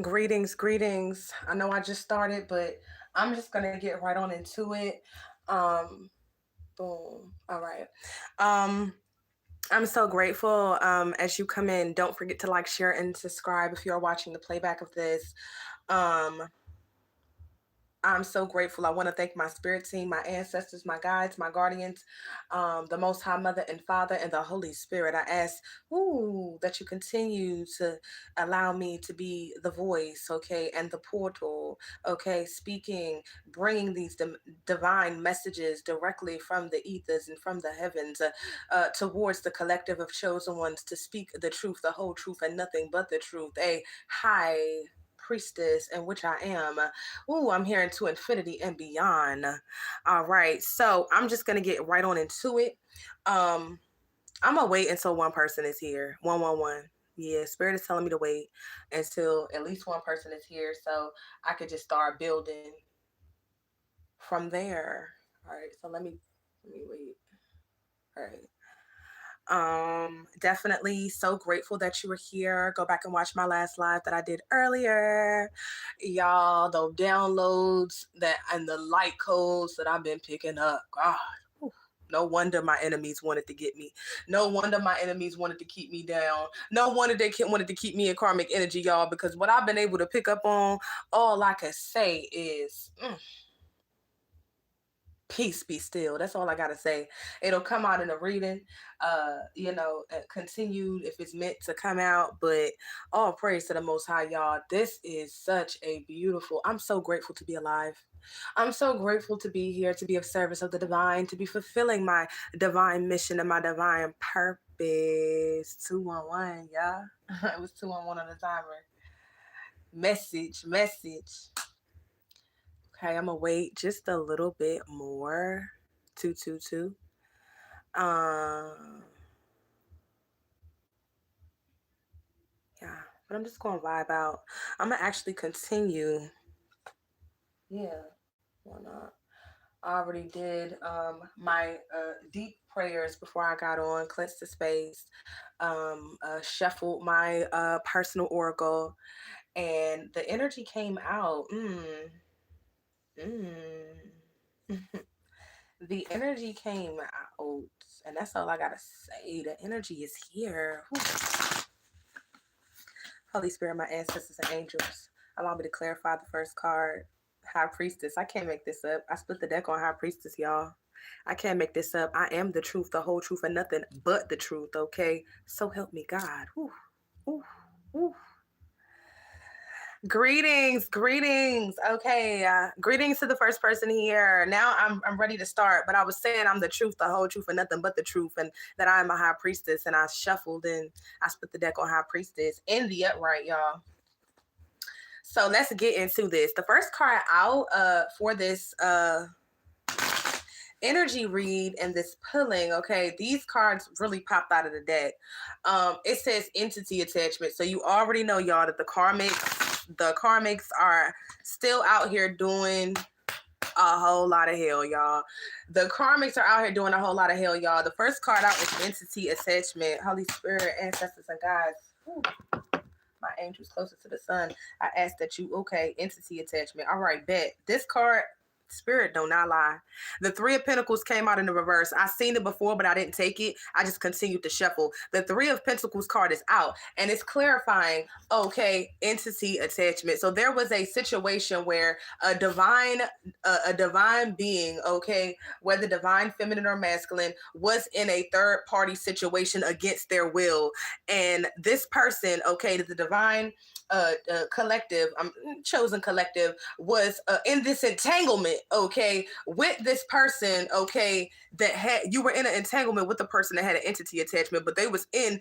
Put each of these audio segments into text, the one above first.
Greetings, greetings. I know I just started, but I'm just gonna get right on into it. Um, boom. All right. Um, I'm so grateful. As you come in, don't forget to like, share, and subscribe if you're watching the playback of this. Um, I'm so grateful. I want to thank my spirit team, my ancestors, my guides, my guardians, the Most High Mother and Father, and the Holy Spirit. I ask, that you continue to allow me to be the voice, okay, and the portal, okay, speaking, bringing these divine messages directly from the ethers and from the heavens towards the collective of chosen ones to speak the truth, the whole truth, and nothing but the truth. A high priestess, in which I am. I'm hearing to infinity and beyond. All right. So I'm just gonna get right on into it. Um, I'm gonna wait until one person is here. 111. Yeah, spirit is telling me to wait until at least one person is here so I could just start building from there. All right, so let me wait. All right. Definitely so grateful that you were here. Go back and watch my last live that I did earlier. Y'all, the downloads that and the light codes that I've been picking up. God, no wonder my enemies wanted to get me. No wonder my enemies wanted to keep me down. No wonder wanted to keep me in karmic energy, y'all, because what I've been able to pick up on, all I can say is peace be still. That's all I gotta say. It'll come out in a reading, continued if it's meant to come out. But all praise to the Most High, y'all. This is such a beautiful. I'm so grateful to be alive. I'm so grateful to be here, to be of service of the divine, to be fulfilling my divine mission and my divine purpose. 211, yeah. It was 211 on the timer. Message. Okay, I'm gonna wait just a little bit more. 222. Um, yeah, but I'm just gonna vibe out. I'm gonna actually continue. Yeah, why not? I already did my deep prayers before I got on, cleansed the space, shuffled my personal oracle, and the energy came out. Mm. The energy came out, and that's all I gotta say. The energy is here. Whew. Holy Spirit, my ancestors and angels, allow me to clarify the first card. High Priestess. I can't make this up. I split the deck on High Priestess, y'all. I can't make this up. I am the truth, the whole truth, and nothing but the truth, okay? So help me God. Whew. Whew. Whew. Greetings. Okay, greetings to the first person here. Now I'm ready to start, but I was saying I'm the truth, the whole truth, and nothing but the truth, and that I'm a high priestess. And I shuffled and I split the deck on high priestess in the upright, y'all. So let's get into this. The first card out for this energy read and this pulling, okay, these cards really popped out of the deck. It says entity attachment. So you already know, y'all, that the karmics are still out here doing a whole lot of hell, y'all. The karmics are out here doing a whole lot of hell, y'all. The first card out is entity attachment. Holy Spirit, ancestors, and guides. Ooh, my angels closer to the sun. I ask that you, okay, entity attachment. All right, bet. This card, spirit do not lie. The Three of Pentacles came out in the reverse. I seen it before, but I didn't take it. I just continued to shuffle. The Three of Pentacles card is out, and it's clarifying, okay, entity attachment. So there was a situation where a divine being, okay, whether divine feminine or masculine, was in a third party situation against their will. And this person, okay, the divine collective, chosen collective, was in this entanglement, okay, with this person, okay, that had, you were in an entanglement with the person that had an entity attachment, but they was in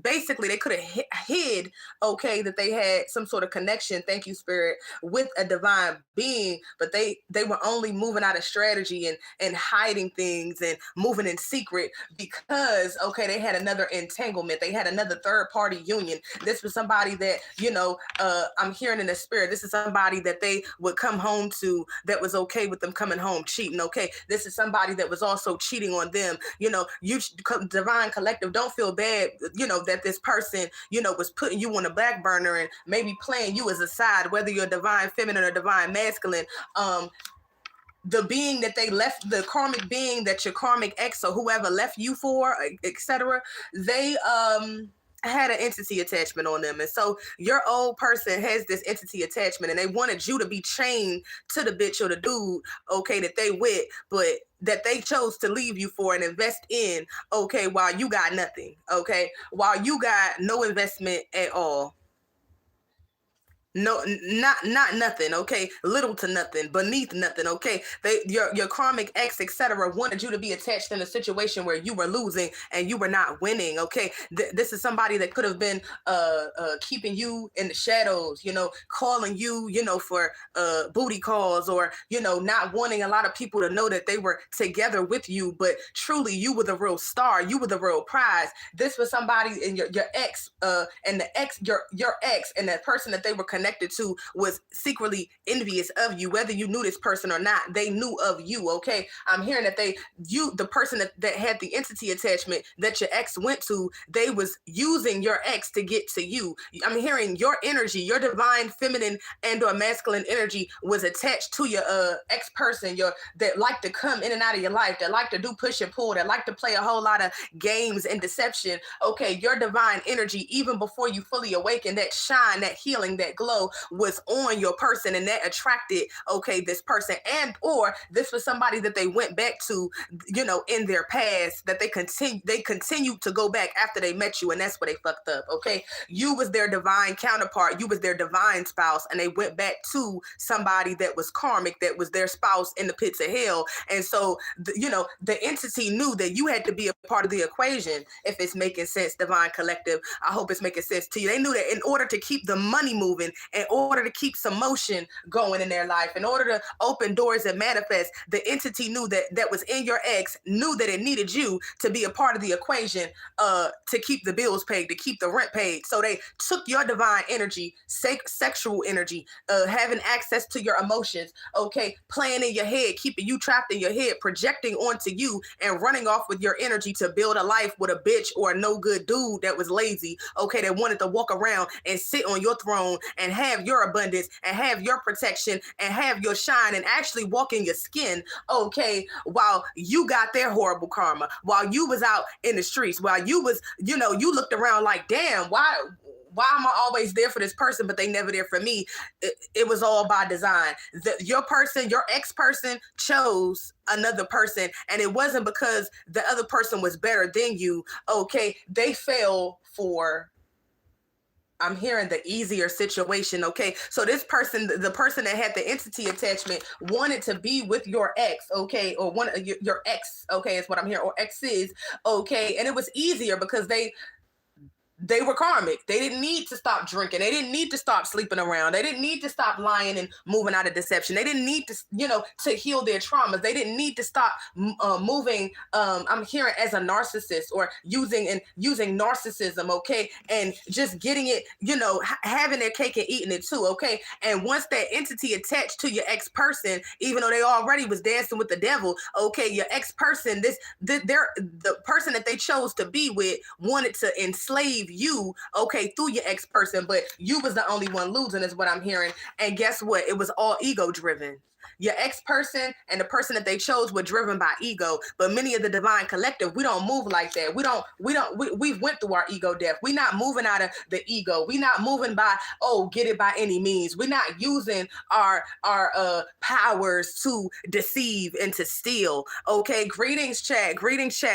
basically they could have hid, okay, that they had some sort of connection, thank you spirit, with a divine being, but they were only moving out of strategy and hiding things and moving in secret because, okay, they had another entanglement, they had another third party union. This was somebody that, I'm hearing in the spirit, this is somebody that they would come home to to that was okay with them coming home cheating. Okay, this is somebody that was also cheating on them. You know, you divine collective, don't feel bad, you know, that this person, you know, was putting you on a back burner and maybe playing you as a side, whether you're divine feminine or divine masculine. The being that they left, the karmic being that your karmic ex or whoever left you for, etc., they had an entity attachment on them. And so your old person has this entity attachment and they wanted you to be chained to the bitch or the dude, okay, that they with, but that they chose to leave you for and invest in, okay, while you got nothing, okay, while you got no investment at all. No, not nothing, okay, little to nothing, beneath nothing, okay. They your karmic ex, etc., wanted you to be attached in a situation where you were losing and you were not winning, okay. This is somebody that could have been keeping you in the shadows, you know, calling you, you know, for booty calls, or, you know, not wanting a lot of people to know that they were together with you, but truly you were the real star, you were the real prize. This was somebody in your ex, and the ex, your ex, and that person that they were connected to was secretly envious of you, whether you knew this person or not. They knew of you, okay. I'm hearing that the person that had the entity attachment that your ex went to, they was using your ex to get to you. I'm hearing your energy, your divine feminine and or masculine energy was attached to your ex person, that like to come in and out of your life, that like to do push and pull, that like to play a whole lot of games and deception. Okay, your divine energy, even before you fully awaken, that shine, that healing, that glow was on your person, and that attracted, okay, this person. And or this was somebody that they went back to, you know, in their past, that they continued to go back after they met you, and that's where they fucked up, okay. You was their divine counterpart, you was their divine spouse, and they went back to somebody that was karmic, that was their spouse in the pits of hell. And so you know, the entity knew that you had to be a part of the equation. If it's making sense, divine collective, I hope it's making sense to you. They knew that in order to keep the money moving, in order to keep some motion going in their life, in order to open doors and manifest, the entity knew that was in your ex, knew that it needed you to be a part of the equation, to keep the bills paid, to keep the rent paid. So they took your divine energy, sexual energy, having access to your emotions, okay, playing in your head, keeping you trapped in your head, projecting onto you and running off with your energy to build a life with a bitch or a no good dude that was lazy, okay, that wanted to walk around and sit on your throne and have your abundance and have your protection and have your shine and actually walk in your skin, okay, while you got their horrible karma, while you was out in the streets, while you was, you know, you looked around like, damn, why am I always there for this person, but they never there for me? It was all by design. Your person, your ex-person chose another person, and it wasn't because the other person was better than you, okay? They fell for, I'm hearing, the easier situation, okay? So this person, the person that had the entity attachment, wanted to be with your ex, okay? Or one of your ex, okay, is what I'm hearing, or exes, okay? And it was easier because they were karmic. They didn't need to stop drinking. They didn't need to stop sleeping around. They didn't need to stop lying and moving out of deception. They didn't need to, you know, to heal their traumas. They didn't need to stop moving, I'm hearing, as a narcissist, or using narcissism, okay? And just getting it, you know, having their cake and eating it too, okay? And once that entity attached to your ex-person, even though they already was dancing with the devil, okay, your ex-person, the person that they chose to be with wanted to enslave you, okay, through your ex-person, but you was the only one losing, is what I'm hearing. And guess what? It was all ego driven. Your ex-person and the person that they chose were driven by ego. But many of the divine collective, we don't move like that. We went through our ego death. We're not moving out of the ego. We're not moving by, oh, get it by any means. We're not using our powers to deceive and to steal. Okay, greetings chat,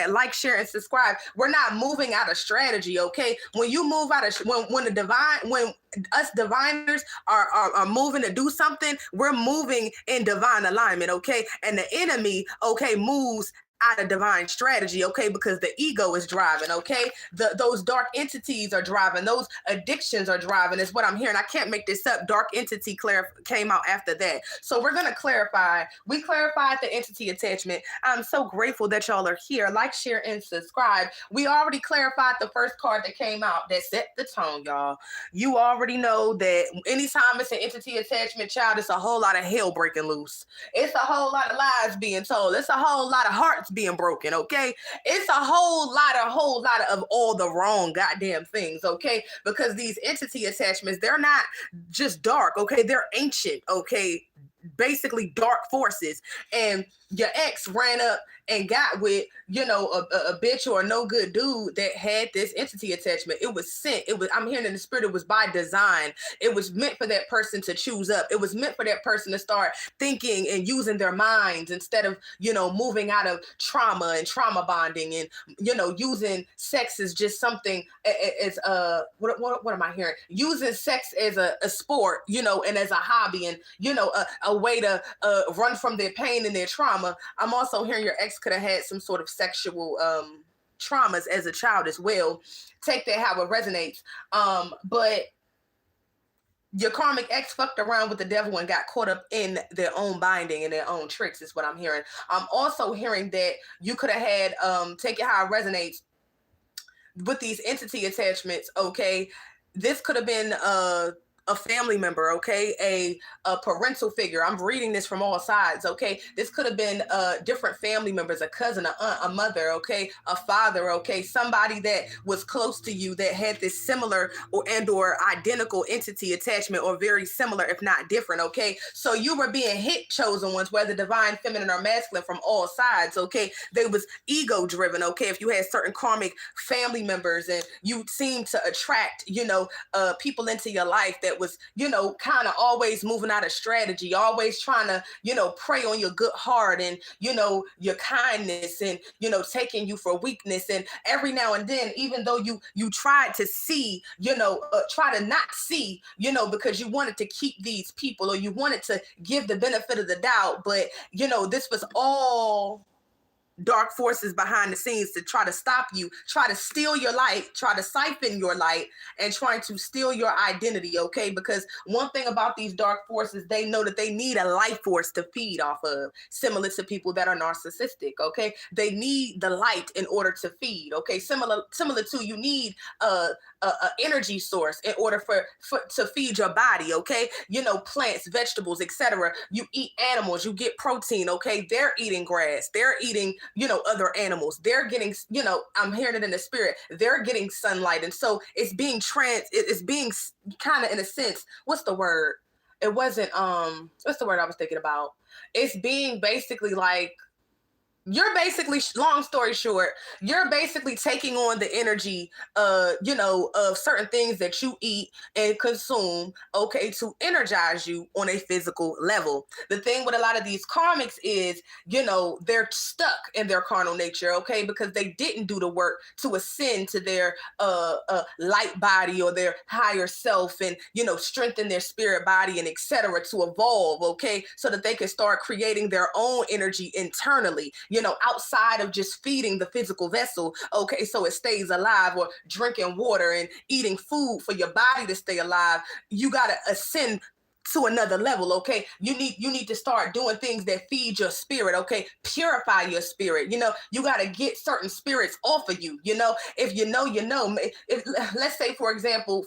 like, share, and subscribe. We're not moving out of strategy, okay? When you move out of, when us diviners are moving to do something, we're moving in divine alignment, okay? And the enemy, okay, moves out of divine strategy, okay, because the ego is driving, okay, those dark entities are driving, those addictions are driving, is what I'm hearing. I can't make this up. Dark entity came out after that, so we're going to clarify. We clarified the entity attachment. I'm so grateful that y'all are here. Like, share, and subscribe. We already clarified the first card that came out that set the tone, y'all. You already know that anytime it's an entity attachment, child, it's a whole lot of hell breaking loose. It's a whole lot of lies being told. It's a whole lot of hearts being broken, okay? It's a whole lot of all the wrong goddamn things, okay? Because these entity attachments, they're not just dark, okay? They're ancient, okay? Basically dark forces. And your ex ran up and got with, a bitch or a no good dude that had this entity attachment. It was sent. I'm hearing in the spirit, it was by design. It was meant for that person to choose up. It was meant for that person to start thinking and using their minds instead of, moving out of trauma and trauma bonding and, using sex as just something as what am I hearing? Using sex as a sport, and as a hobby and, a way to run from their pain and their trauma. I'm also hearing your ex could have had some sort of sexual traumas as a child as well. Take that how it resonates. But your karmic ex fucked around with the devil and got caught up in their own binding and their own tricks is what I'm hearing. I'm also hearing that you could have had, take it how it resonates with these entity attachments, okay? This could have been a family member, okay, a parental figure. I'm reading this from all sides, okay? This could have been different family members, a cousin, a aunt, a mother, okay, a father, okay, somebody that was close to you that had this similar or identical entity attachment, or very similar, if not different, okay? So you were being hit, chosen ones, whether divine, feminine, or masculine, from all sides, okay? They was ego driven, okay? If you had certain karmic family members and you seemed to attract, people into your life that was, kind of always moving out of strategy, always trying to, prey on your good heart and, your kindness and, taking you for weakness. And every now and then, even though you tried to see, try to not see, because you wanted to keep these people or you wanted to give the benefit of the doubt. But, this was all dark forces behind the scenes to try to stop you, try to steal your light, try to siphon your light, and trying to steal your identity, okay? Because one thing about these dark forces, they know that they need a life force to feed off of, similar to people that are narcissistic, okay? They need the light in order to feed, okay? Similar to you need a energy source in order for to feed your body, okay? Plants, vegetables, etc. You eat animals, you get protein, okay? They're eating grass, they're eating, other animals, they're getting, I'm hearing it in the spirit, they're getting sunlight. And so it's being kind of, in a sense, what's the word? It wasn't, what's the word I was thinking about? It's being basically like, you're basically, long story short, you're basically taking on the energy, of certain things that you eat and consume, okay, to energize you on a physical level. The thing with a lot of these karmics is, they're stuck in their carnal nature, okay, because they didn't do the work to ascend to their light body or their higher self and, strengthen their spirit body and etc. to evolve, okay, so that they can start creating their own energy internally, outside of just feeding the physical vessel, okay, so it stays alive, or drinking water and eating food for your body to stay alive. You got to ascend to another level, okay? You need to start doing things that feed your spirit, okay? Purify your spirit. You got to get certain spirits off of you. If let's say for example,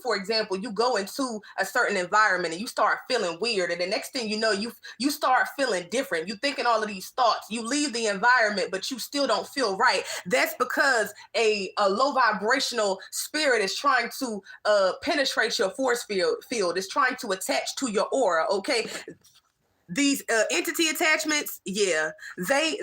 you go into a certain environment and you start feeling weird, and the next thing you know, you start feeling different. You thinking all of these thoughts. You leave the environment, but you still don't feel right. That's because a low vibrational spirit is trying to penetrate your force field. It's trying to attach to your aura, okay? These entity attachments, yeah, they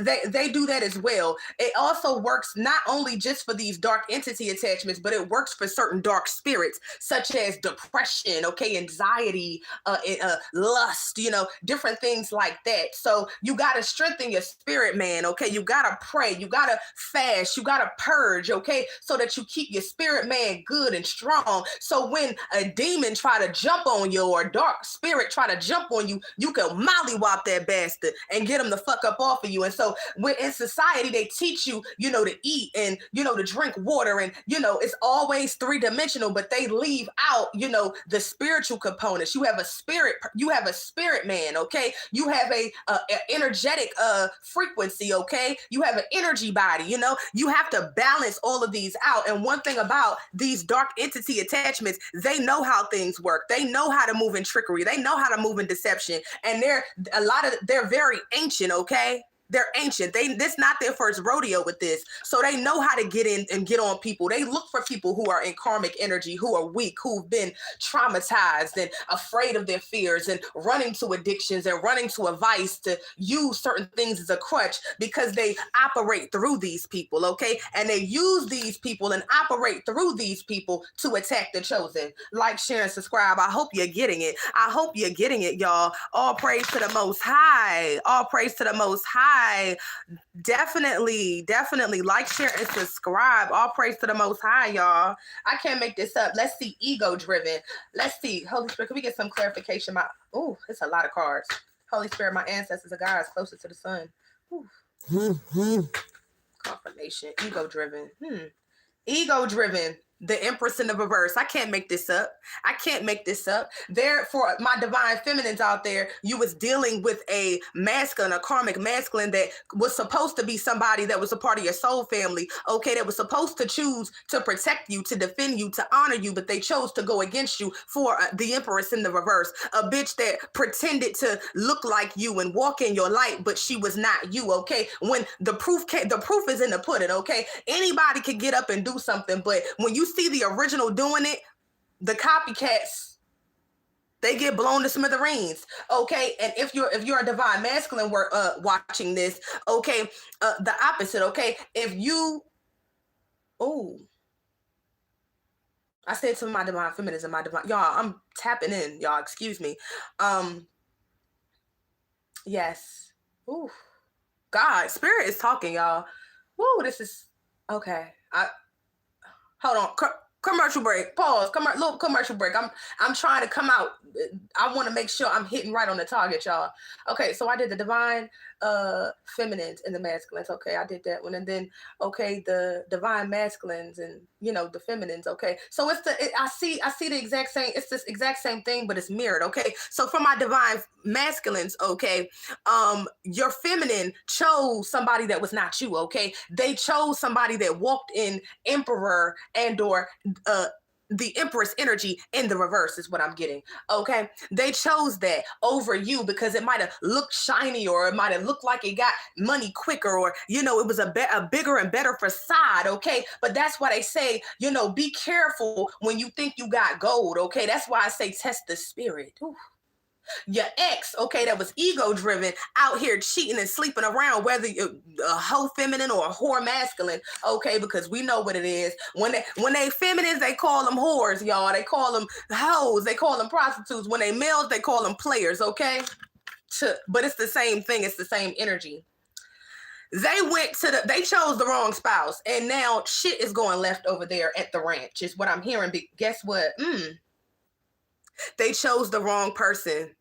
do that as well. It also works not only just for these dark entity attachments, but it works for certain dark spirits, such as depression, okay, anxiety, lust, different things like that. So you got to strengthen your spirit, man, okay? You got to pray, you got to fast, you got to purge, okay, so that you keep your spirit, man, good and strong. So when a demon try to jump on you or a dark spirit try to jump on you, you can mollywop that bastard and get him the fuck up off of you. And so in society, they teach you, to eat and, to drink water. And, it's always three-dimensional, but they leave out, the spiritual components. You have a spirit man, okay? You have a energetic frequency, okay? You have an energy body, you have to balance all of these out. And one thing about these dark entity attachments, they know how things work. They know how to move in trickery. They know how to move in deception. And they're very ancient, okay? They're ancient. This not their first rodeo with this. So they know how to get in and get on people. They look for people who are in karmic energy, who are weak, who've been traumatized and afraid of their fears and running to addictions and running to a vice to use certain things as a crutch because they operate through these people, okay? And they use these people and operate through these people to attack the chosen. Like, share, and subscribe. I hope you're getting it. I hope you're getting it, y'all. All praise to the Most High. All praise to the Most High. Definitely like, share, and subscribe. All praise to the Most High, y'all. I can't make this up. Let's see. Ego driven. Let's see. Holy Spirit, can we get some clarification? It's a lot of cards. Holy Spirit, my ancestors are guys closer to the sun. Confirmation. Ego driven. Ego driven. The Empress in the reverse. I can't make this up. There, for my divine feminines out there, you was dealing with a masculine, a karmic masculine that was supposed to be somebody that was a part of your soul family, okay, that was supposed to choose to protect you, to defend you, to honor you, but they chose to go against you for the Empress in the reverse. A bitch that pretended to look like you and walk in your light, but she was not you, okay? When the proof is in the pudding, okay? Anybody can get up and do something, but when you see the original doing it, the copycats, they get blown to smithereens, okay? And if you're a divine masculine watching this, okay, the opposite, okay? If you, I said to my divine feminines and my divine, y'all, I'm tapping in, y'all, excuse me. Yes. God, spirit is talking, y'all. This is, okay. Hold on. Commercial break. Pause. Little commercial break. I'm trying to come out. I want to make sure I'm hitting right on the target, y'all. Okay, so I did the divine feminines and the masculines. Okay, I did that one, and then the divine masculines and the feminines. Okay, so I see the exact same. It's this exact same thing, but it's mirrored. Okay, so for my divine masculines, okay, your feminine chose somebody that was not you. Okay, they chose somebody that walked in emperor and/or the Empress energy in the reverse is what I'm getting. Okay, they chose that over you because it might have looked shiny, or it might have looked like it got money quicker, or it was a bigger and better facade. Okay, but that's why they say be careful when you think you got gold. Okay, that's why I say test the spirit. Your ex, okay, that was ego driven, out here cheating and sleeping around, whether you're a hoe feminine or a whore masculine, okay, because we know what it is. When they feminines, they call them whores, y'all. They call them hoes. They call them prostitutes. When they males, they call them players, okay? But it's the same thing. It's the same energy. They chose the wrong spouse, and now shit is going left over there at the ranch, is what I'm hearing. But guess what? They chose the wrong person.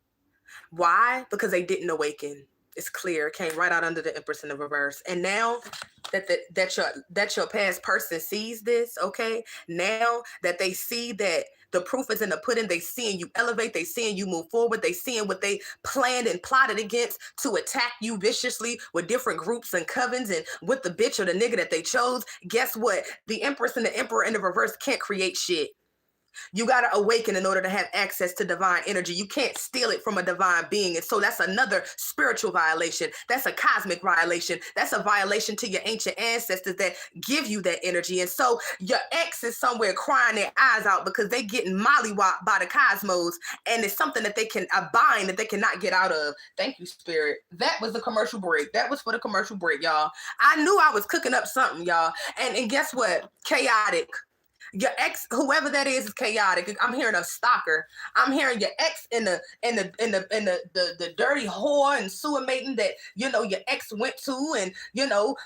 Why? Because they didn't awaken. It's clear. It came right out under the Empress in the reverse. And now that your past person sees this, okay? Now that they see that the proof is in the pudding, they seeing you elevate, they seeing you move forward, they seeing what they planned and plotted against to attack you viciously with different groups and covens and with the bitch or the nigga that they chose. Guess what? The Empress and the Emperor in the reverse can't create shit. You got to awaken in order to have access to divine energy. You can't steal it from a divine being. And so that's another spiritual violation. That's a cosmic violation. That's a violation to your ancient ancestors that give you that energy. And so your ex is somewhere crying their eyes out because they getting mollywopped by the cosmos. And it's something that they can bind that they cannot get out of. Thank you, Spirit. That was the commercial break. That was for the commercial break, y'all. I knew I was cooking up something, y'all. And guess what? Chaotic. Your ex, whoever that is chaotic. I'm hearing a stalker. I'm hearing your ex in the dirty whore and sewer mating that your ex went to, and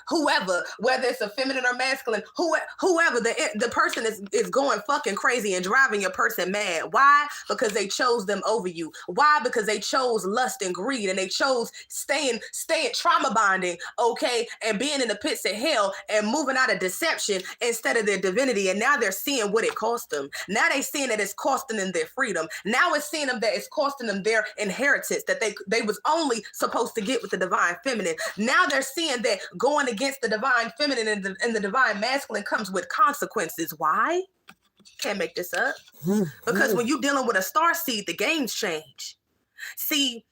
whoever, whether it's a feminine or masculine, whoever the person is going fucking crazy and driving your person mad. Why? Because they chose them over you. Why? Because they chose lust and greed, and they chose staying trauma bonding, okay, and being in the pits of hell and moving out of deception instead of their divinity. And now they're seeing what it cost them. Now they seeing that it's costing them their freedom. Now it's seeing them that it's costing them their inheritance that they was only supposed to get with the divine feminine. Now they're seeing that going against the divine feminine and the divine masculine comes with consequences. Why? Can't make this up. Because when you're dealing with a star seed, the games change. See,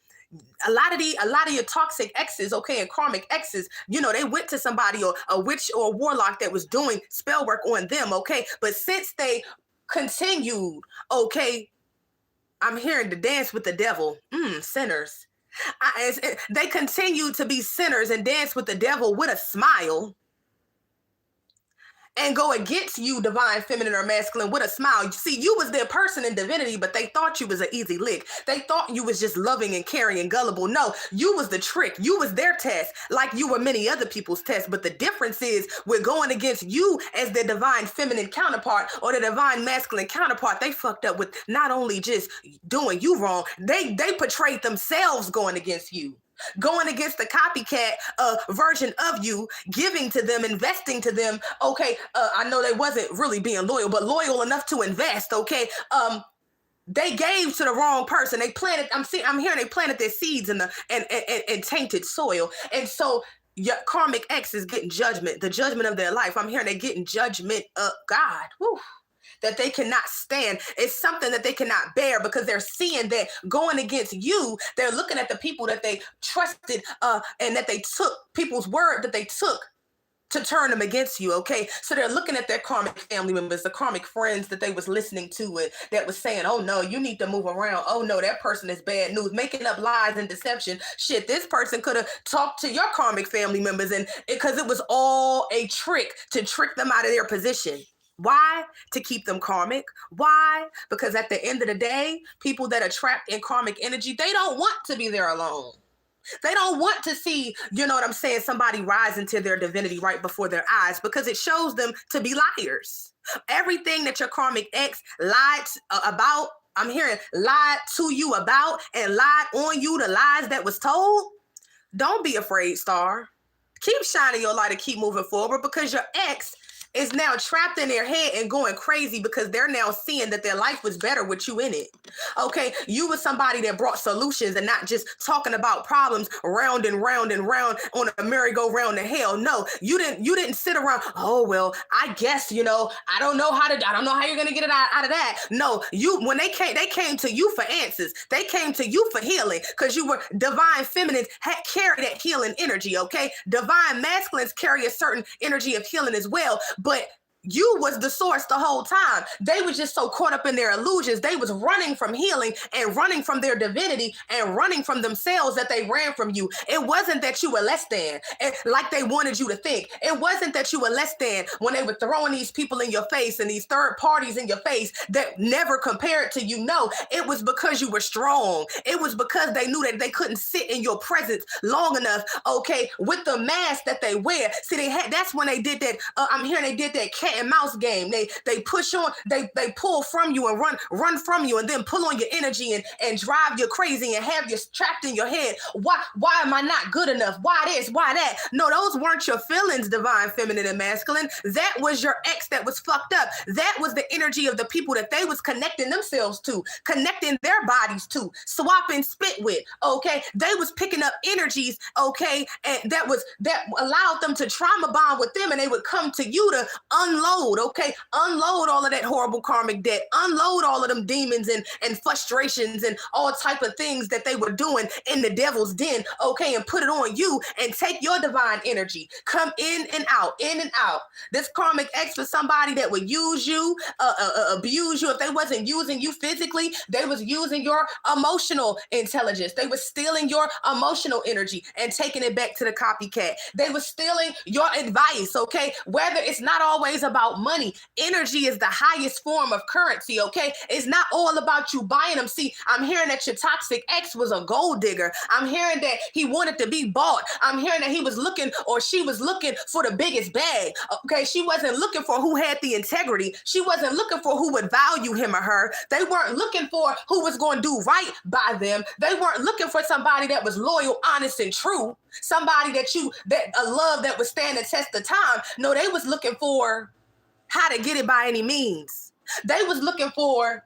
a lot of your toxic exes, okay, and karmic exes, they went to somebody or a witch or a warlock that was doing spell work on them, okay? But since they continued, okay, I'm hearing to dance with the devil, sinners. They continue to be sinners and dance with the devil with a smile, and go against you, divine feminine or masculine, with a smile. See, you was their person in divinity, but they thought you was an easy lick. They thought you was just loving and caring and gullible. No, you was the trick. You was their test, like you were many other people's tests. But the difference is we're going against you as their divine feminine counterpart or the divine masculine counterpart. They fucked up with not only just doing you wrong, they portrayed themselves going against you. Going against the copycat version of you, giving to them, investing to them. Okay, I know they wasn't really being loyal, but loyal enough to invest. Okay, they gave to the wrong person. They planted. I'm hearing they planted their seeds in the and tainted soil, and so your karmic ex is getting judgment, the judgment of their life. I'm hearing they getting judgment of God. Whew, that they cannot stand. It's something that they cannot bear because they're seeing that going against you, they're looking at the people that they trusted and that they took, people's word that they took to turn them against you, okay? So they're looking at their karmic family members, the karmic friends that they was listening to and that was saying, oh no, you need to move around. Oh no, that person is bad news, making up lies and deception. Shit, this person could have talked to your karmic family members and because it was all a trick to trick them out of their position. Why? To keep them karmic. Why? Because at the end of the day, people that are trapped in karmic energy, they don't want to be there alone. They don't want to see, somebody rise into their divinity right before their eyes because it shows them to be liars. Everything that your karmic ex lied about, I'm hearing lied to you about and lied on you, the lies that was told. Don't be afraid, Star. Keep shining your light and keep moving forward because your ex is now trapped in their head and going crazy because they're now seeing that their life was better with you in it. Okay, you were somebody that brought solutions and not just talking about problems round and round and round on a merry-go-round to hell. No, you didn't sit around, oh well, I guess, I don't know how you're gonna get it out of that. No, when they came to you for answers. They came to you for healing because you were divine feminines carry that healing energy, okay? Divine masculines carry a certain energy of healing as well. But you was the source the whole time. They was just so caught up in their illusions. They was running from healing and running from their divinity and running from themselves that they ran from you. It wasn't that you were less than, like they wanted you to think. It wasn't that you were less than when they were throwing these people in your face and these third parties in your face that never compared to you. No, it was because you were strong. It was because they knew that they couldn't sit in your presence long enough, okay, with the mask that they wear. See, that's when they did that, I'm hearing they did that cat and mouse game. They push on, they pull from you and run from you and then pull on your energy and drive you crazy and have you trapped in your head. Why am I not good enough? Why this? Why that? No, those weren't your feelings, divine feminine and masculine. That was your ex that was fucked up. That was the energy of the people that they was connecting themselves to, connecting their bodies to, swapping spit with, okay? They was picking up energies, okay, and that allowed them to trauma bond with them, and they would come to you to unload, okay? Unload all of that horrible karmic debt. Unload all of them demons and frustrations and all type of things that they were doing in the devil's den, okay? And put it on you and take your divine energy. Come in and out, in and out. This karmic ex was somebody that would use you, abuse you. If they wasn't using you physically, they was using your emotional intelligence. They was stealing your emotional energy and taking it back to the copycat. They was stealing your advice, okay? Whether it's not always about about money. Energy is the highest form of currency, okay? It's not all about you buying them. See, I'm hearing that your toxic ex was a gold digger. I'm hearing that he wanted to be bought. I'm hearing that he was looking, or she was looking for the biggest bag, okay? She wasn't looking for who had the integrity. She wasn't looking for who would value him or her. They weren't looking for who was going to do right by them. They weren't looking for somebody that was loyal, honest, and true. Somebody that a love that would stand the test of time. No, they was looking for how to get it by any means. They was looking for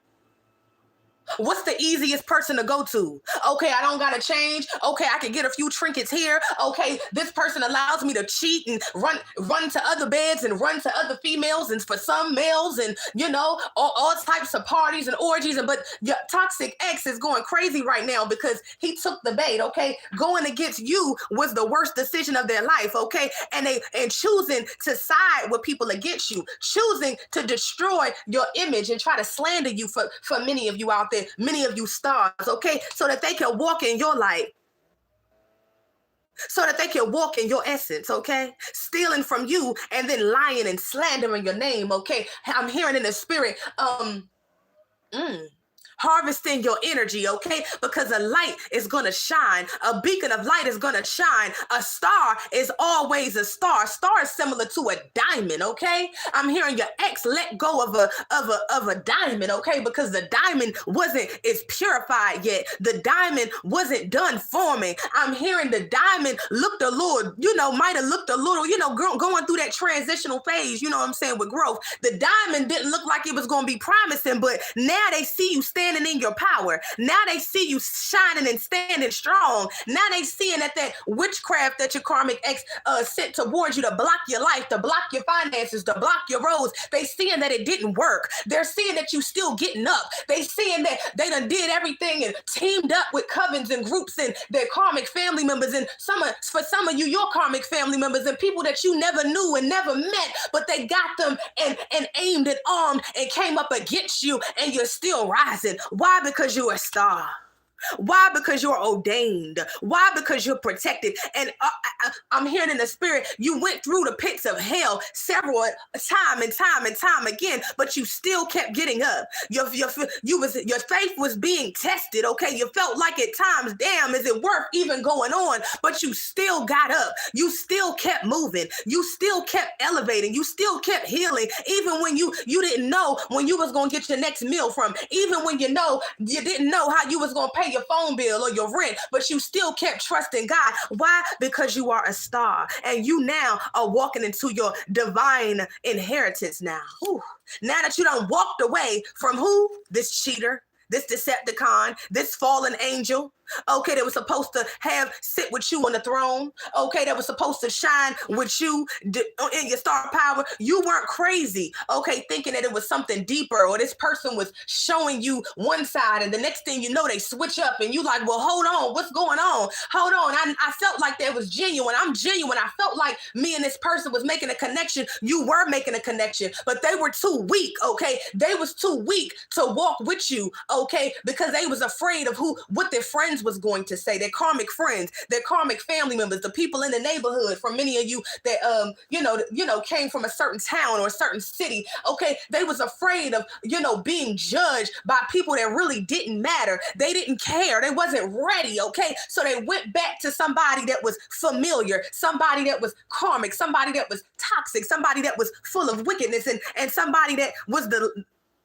what's the easiest person to go to? Okay, I don't gotta change. Okay, I can get a few trinkets here. Okay, this person allows me to cheat and run to other beds and run to other females and for some males and all types of parties and orgies. But your toxic ex is going crazy right now because he took the bait. Okay, going against you was the worst decision of their life. Okay, and choosing to side with people against you, choosing to destroy your image and try to slander you for many of you out there. Many of you stars, okay, so that they can walk in your light, so that they can walk in your essence, okay, stealing from you and then lying and slandering your name, okay. I'm hearing in the spirit, harvesting your energy, okay? Because a light is gonna shine. A beacon of light is gonna shine. A star is always a star. Star is similar to a diamond, okay? I'm hearing your ex let go of a diamond, okay? Because the diamond wasn't as purified yet. The diamond wasn't done forming. I'm hearing the diamond looked a little, might have looked a little, going through that transitional phase, you know what I'm saying, with growth. The diamond didn't look like it was gonna be promising, but now they see you standing in your power. Now they see you shining and standing strong. Now they seeing that witchcraft that your karmic ex sent towards you to block your life, to block your finances, to block your roads. They seeing that it didn't work. They're seeing that you still getting up. They seeing that they done did everything and teamed up with covens and groups and their karmic family members, and for some of you, your karmic family members and people that you never knew and never met, but they got them and aimed and armed and came up against you, and you're still rising. Why? Because you're a star. Why? Because you're ordained. Why? Because you're protected. And I'm hearing in the spirit, you went through the pits of hell several time and time again, but you still kept getting up. Your faith was being tested. Okay, you felt like at times, damn, is it worth even going on? But you still got up. You still kept moving. You still kept elevating. You still kept healing, even when you didn't know when you was gonna get your next meal from. Even when you didn't know how you was gonna pay your phone bill or your rent, but you still kept trusting God. Why? Because you are a star, and you now are walking into your divine inheritance now. Whew. Now that you done walked away from who? This cheater, this Decepticon, this fallen angel, okay, that was supposed to sit with you on the throne, okay, that was supposed to shine with you in your star power. You weren't crazy, okay, thinking that it was something deeper, or this person was showing you one side, and the next thing you know, they switch up, and you like, well, hold on, what's going on? Hold on, I felt like that was genuine. I'm genuine. I felt like me and this person was making a connection. You were making a connection, but they were too weak, okay? They was too weak to walk with you, okay, because they was afraid of what their friends was going to say, their karmic friends, their karmic family members, the people in the neighborhood. For many of you that came from a certain town or a certain city, okay, they was afraid of being judged by people that really didn't matter. They didn't care. They wasn't ready, okay? So they went back to somebody that was familiar, somebody that was karmic, somebody that was toxic, somebody that was full of wickedness, and somebody that was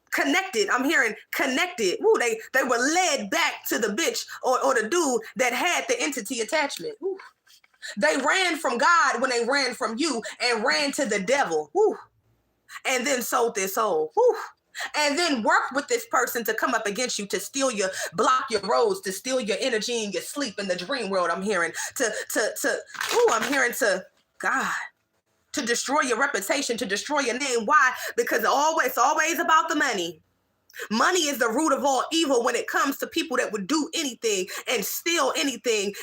connected. I'm hearing connected. Ooh, they were led back to the bitch or the dude that had the entity attachment. Ooh. They ran from God when they ran from you and ran to the devil. Ooh. And then sold their soul. Ooh. And then worked with this person to come up against you, to block your roads, to steal your energy and your sleep in the dream world. I'm hearing God, to destroy your reputation, to destroy your name. Why? Because it's always about the money. Money is the root of all evil when it comes to people that would do anything and steal anything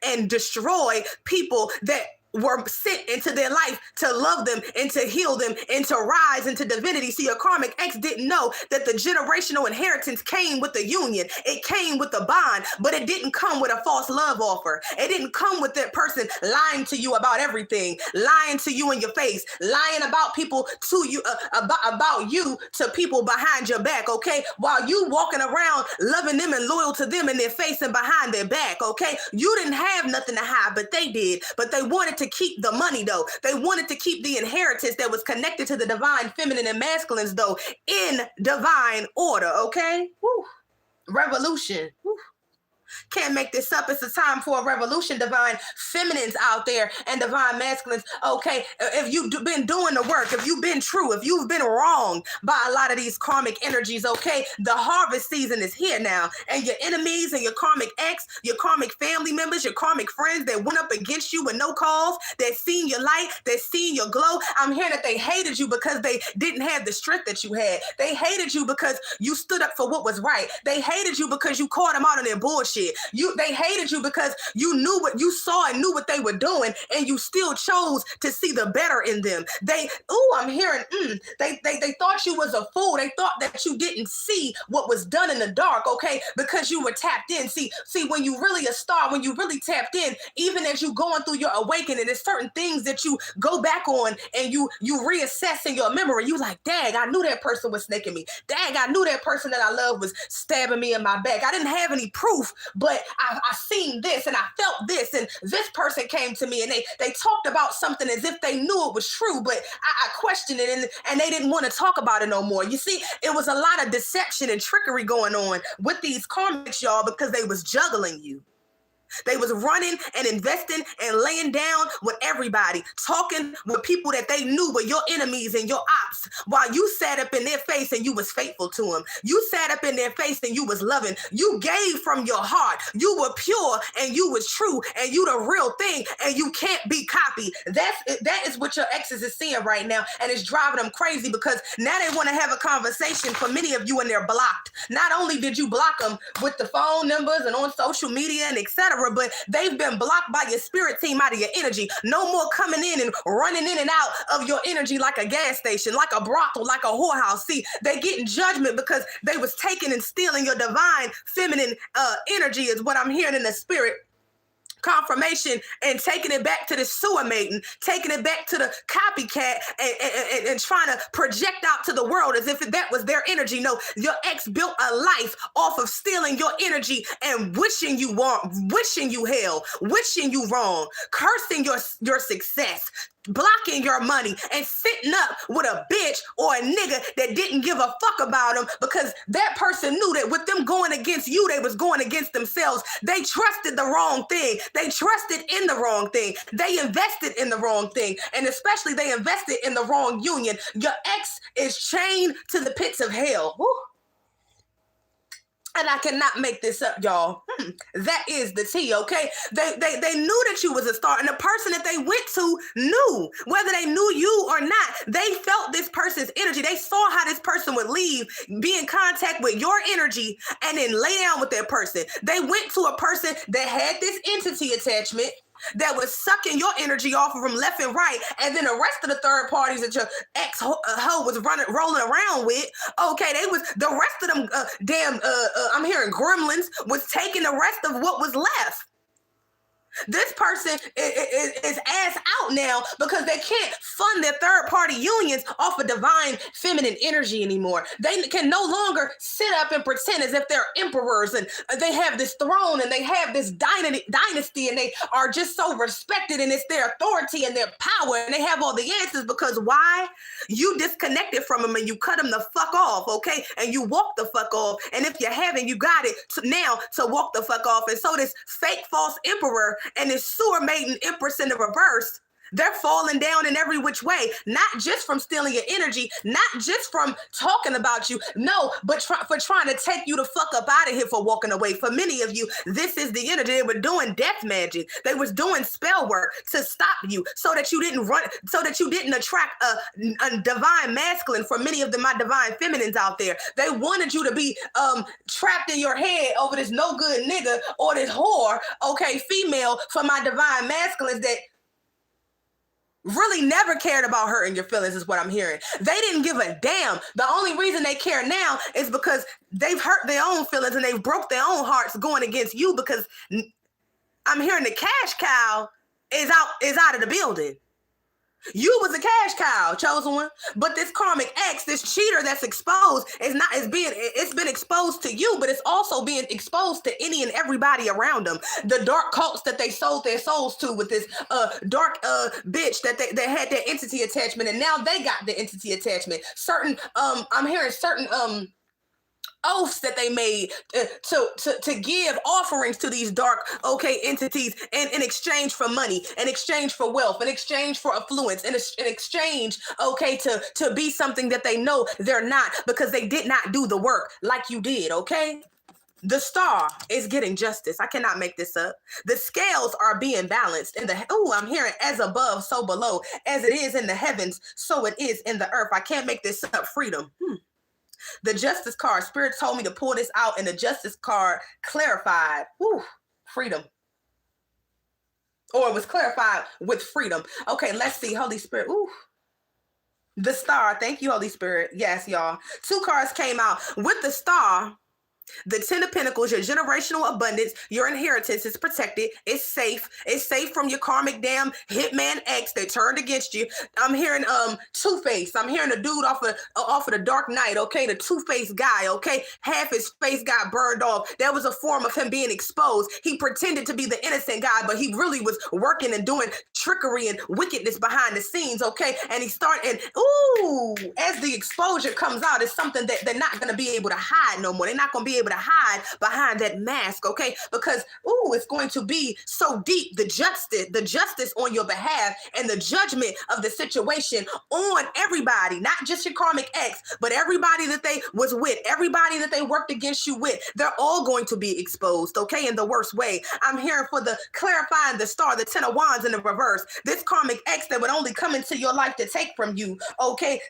and destroy people that were sent into their life to love them and to heal them and to rise into divinity. See, your karmic ex didn't know that the generational inheritance came with the union. It came with the bond, but it didn't come with a false love offer. It didn't come with that person lying to you about everything, lying to you in your face, lying about people to you, about you to people behind your back, okay? While you walking around loving them and loyal to them in their face and behind their back, okay? You didn't have nothing to hide, but they did. But they wanted to keep the money, though. They wanted to keep the inheritance that was connected to the divine feminine and masculines, though, in divine order, okay? Woo. Revolution. Woo. Can't make this up. It's a time for a revolution, divine feminines out there and divine masculines. Okay, if you've been doing the work, if you've been true, if you've been wronged by a lot of these karmic energies, okay, the harvest season is here now. And your enemies and your karmic ex, your karmic family members, your karmic friends that went up against you with no cause, that seen your light, that seen your glow, I'm hearing that they hated you because they didn't have the strength that you had. They hated you because you stood up for what was right. They hated you because you caught them out on their bullshit. They hated you because you knew what you saw and knew what they were doing, and you still chose to see the better in them. I'm hearing, they thought you was a fool. They thought that you didn't see what was done in the dark, okay, because you were tapped in. See, when you really a star, when you really tapped in, even as you going through your awakening, there's certain things that you go back on and you reassess in your memory. You like, dang, I knew that person was snaking me. Dang, I knew that person that I love was stabbing me in my back. I didn't have any proof, but I seen this and I felt this, and this person came to me and they talked about something as if they knew it was true, but I questioned it and they didn't want to talk about it no more. You see, it was a lot of deception and trickery going on with these karmics, y'all, because they was juggling you. They was running and investing and laying down with everybody, talking with people that they knew were your enemies and your ops, while you sat up in their face and you was faithful to them. You sat up in their face and you was loving. You gave from your heart. You were pure and you was true and you the real thing, and you can't be copied. That is what your exes is seeing right now, and it's driving them crazy because now they want to have a conversation. For many of you, and they're blocked. Not only did you block them with the phone numbers and on social media and etc., but they've been blocked by your spirit team out of your energy. No more coming in and running in and out of your energy like a gas station, like a brothel, like a whorehouse. See, they getting judgment because they was taking and stealing your divine feminine energy, is what I'm hearing in the spirit confirmation, and taking it back to the sewer maiden, taking it back to the copycat, and trying to project out to the world as if that was their energy. No, your ex built a life off of stealing your energy and wishing you hell, wishing you wrong, cursing your success, blocking your money, and sitting up with a bitch or a nigga that didn't give a fuck about them, because that person knew that with them going against you, they was going against themselves. They trusted the wrong thing. They trusted in the wrong thing. They invested in the wrong thing. And especially they invested in the wrong union. Your ex is chained to the pits of hell. Woo. And I cannot make this up, y'all. That is the tea, okay? They knew that you was a star, and the person that they went to knew. Whether they knew you or not, they felt this person's energy. They saw how this person would leave, be in contact with your energy, and then lay down with that person. They went to a person that had this entity attachment, that was sucking your energy off of them left and right, and then the rest of the third parties that your ex-hoe was rolling around with, okay, they was, the rest of them I'm hearing gremlins was taking the rest of what was left. This person is ass out now because they can't fund their third-party unions off of divine feminine energy anymore. They can no longer sit up and pretend as if they're emperors and they have this throne and they have this dynasty and they are just so respected, and it's their authority and their power and they have all the answers. Because why? You disconnected from them and you cut them the fuck off, okay? And you walk the fuck off. And if you haven't, you got it now to walk the fuck off. And so this fake false emperor and this sewer maiden empress in the reverse, they're falling down in every which way, not just from stealing your energy, not just from talking about you, no, but for trying to take you the fuck up out of here, for walking away. For many of you, this is the energy. They were doing death magic. They was doing spell work to stop you so that you didn't run, so that you didn't attract a divine masculine. For many of my divine feminines out there, they wanted you to be trapped in your head over this no good nigga or this whore, okay, female, for my divine masculines that really never cared about hurting your feelings is what I'm hearing. They didn't give a damn. The only reason they care now is because they've hurt their own feelings and they've broke their own hearts going against you, because I'm hearing the cash cow is out of the building. You was a cash cow, chosen one, but this karmic X, this cheater that's exposed, it's been exposed to you, but it's also being exposed to any and everybody around them. The dark cults that they sold their souls to with this dark bitch that had their entity attachment, and now they got the entity attachment. Certain I'm hearing certain oaths that they made to give offerings to these dark entities in exchange for money, in exchange for wealth, in exchange for affluence, in exchange to be something that they know they're not, because they did not do the work like you did. The star is getting justice. I cannot make this up. The scales are being balanced in I'm hearing as above, so below. As it is in the heavens, so it is in the earth. I can't make this up. Freedom. The justice card, Spirit told me to pull this out, and the justice card clarified, freedom. Or it was clarified with freedom. Okay, let's see. Holy Spirit. The star. Thank you, Holy Spirit. Yes, y'all. 2 cards came out. With the star, the 10 of Pentacles, your generational abundance, your inheritance is protected. It's safe. It's safe from your karmic damn hitman ex that turned against you. I'm hearing Two-Face. I'm hearing a dude off of the Dark Knight. The Two-Face guy. Half his face got burned off. That was a form of him being exposed. He pretended to be the innocent guy, but he really was working and doing trickery and wickedness behind the scenes. And he started, as the exposure comes out, it's something that they're not going to be able to hide no more. They're not going to be able to hide behind that mask, because it's going to be so deep, the justice on your behalf and the judgment of the situation on everybody, not just your karmic ex, but everybody that they was with, everybody that they worked against you with. They're all going to be exposed, in the worst way. I'm hearing for the clarifying the star, the 10 of Wands in the reverse. This karmic ex that would only come into your life to take from you,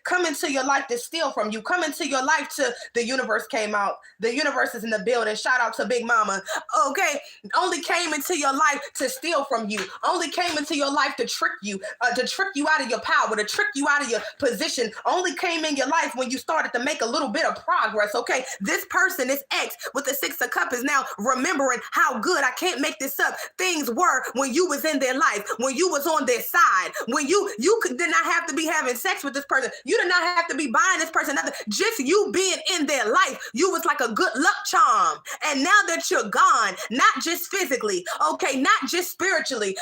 come into your life to steal from you, come into your life to, the universe came out. The universe is in the building. Shout out to Big Mama. Only came into your life to steal from you. Only came into your life to trick you out of your power, to trick you out of your position. Only came in your life when you started to make a little bit of progress. This person, this ex with the 6 of Cups, is now remembering how good, I can't make this up, things were when you was in their life, when you was on their side, when you did not have to be having sex with this person. You did not have to be buying this person nothing. Just you being in their life, you was like a good luck charm. And now that you're gone, not just physically, not just spiritually,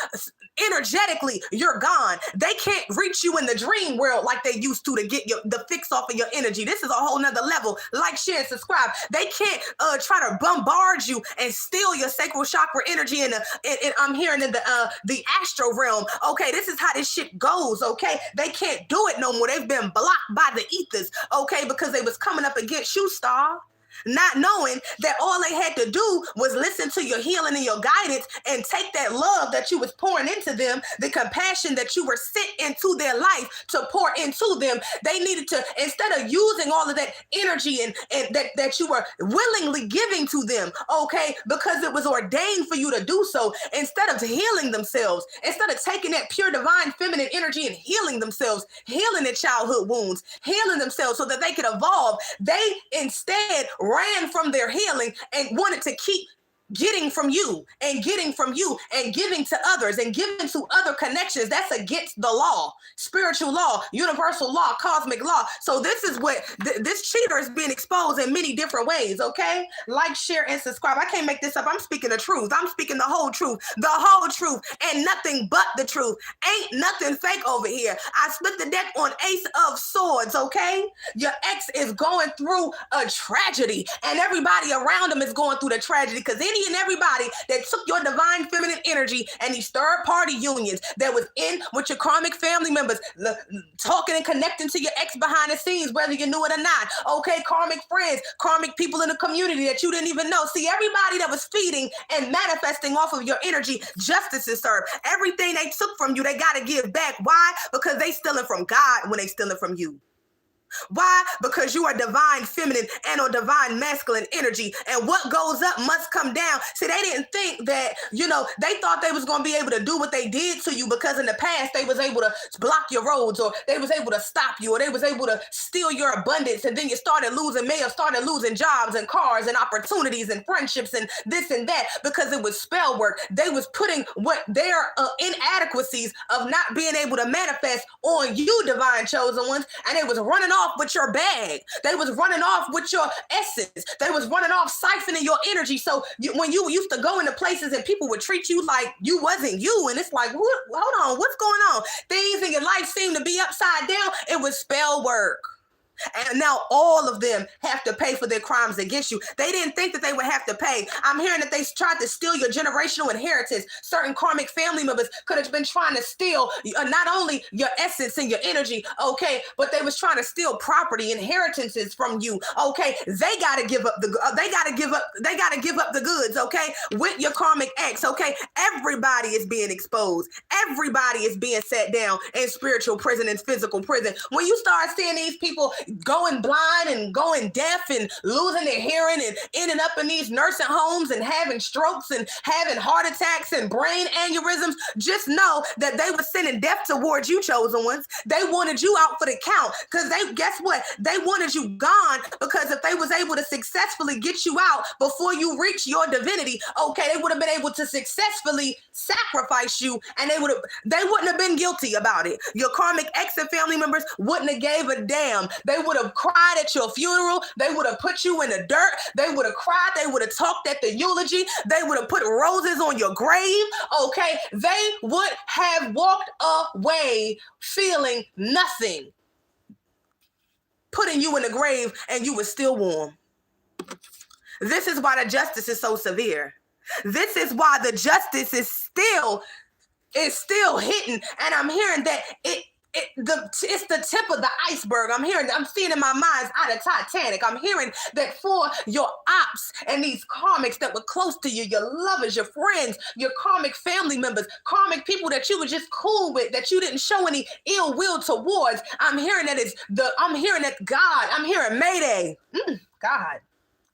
energetically, you're gone. They can't reach you in the dream world like they used to get the fix off of your energy. This is a whole nother level. Like, share, and subscribe. They can't try to bombard you and steal your sacral chakra energy and I'm hearing in the astral realm. This is how this shit goes. They can't do it no more. They've been blocked by the ethers. Because they was coming up against you, star. Not knowing that all they had to do was listen to your healing and your guidance and take that love that you was pouring into them, the compassion that you were sent into their life to pour into them. They needed to, instead of using all of that energy and that you were willingly giving to them, because it was ordained for you to do so, instead of healing themselves, instead of taking that pure divine feminine energy and healing themselves, healing their childhood wounds, healing themselves so that they could evolve, they instead ran from their healing and wanted to keep getting from you and getting from you and giving to others and giving to other connections. That's against the law, spiritual law, universal law, cosmic law. So this is what this cheater is being exposed in many different ways. Like, share, and subscribe. I can't make this up. I'm speaking the truth. I'm speaking the whole truth and nothing but the truth. Ain't nothing fake over here. I split the deck on Ace of Swords. Your ex is going through a tragedy and everybody around him is going through the tragedy, because any and everybody that took your divine feminine energy and these third-party unions that was in with your karmic family members, talking and connecting to your ex behind the scenes, whether you knew it or not. Karmic friends, karmic people in the community that you didn't even know. See, everybody that was feeding and manifesting off of your energy, justice is served. Everything they took from you, they got to give back. Why? Because they stealing from God when they stealing from you. Why? Because you are divine feminine and or divine masculine energy. And what goes up must come down. See, they didn't think that, they thought they was going to be able to do what they did to you because in the past they was able to block your roads, or they was able to stop you, or they was able to steal your abundance. And then you may have started losing jobs and cars and opportunities and friendships and this and that because it was spell work. They was putting what their inadequacies of not being able to manifest on you, divine chosen ones, and they was running off with your bag. They was running off with your essence. They was running off siphoning your energy. So when you used to go into places and people would treat you like you wasn't you, and it's like, hold on, what's going on? Things in your life seem to be upside down. It was spell work. And now all of them have to pay for their crimes against you. They didn't think that they would have to pay. I'm hearing that they tried to steal your generational inheritance. Certain karmic family members could have been trying to steal not only your essence and your energy, okay, but they was trying to steal property, inheritances from you, okay. They got to give up the goods, okay, with your karmic ex, okay. Everybody is being exposed. Everybody is being set down in spiritual prison and physical prison. When you start seeing these people going blind and going deaf and losing their hearing and ending up in these nursing homes and having strokes and having heart attacks and brain aneurysms, just know that they were sending death towards you, chosen ones. They wanted you out for the count because guess what? They wanted you gone because if they was able to successfully get you out before you reach your divinity, okay, they would have been able to successfully sacrifice you, and they wouldn't have been guilty about it. Your karmic ex and family members wouldn't have gave a damn. They would have cried at your funeral. They would have put you in the dirt. They would have cried. They would have talked at the eulogy. They would have put roses on your grave. Okay. They would have walked away feeling nothing, putting you in the grave, and you were still warm. This is why the justice is so severe. This is why the justice is still hitting. And I'm hearing that it's the tip of the iceberg. I'm seeing in my mind's out of Titanic. I'm hearing that for your ops and these karmics that were close to you, your lovers, your friends, your karmic family members, karmic people that you were just cool with, that you didn't show any ill will towards. I'm hearing God, I'm hearing Mayday.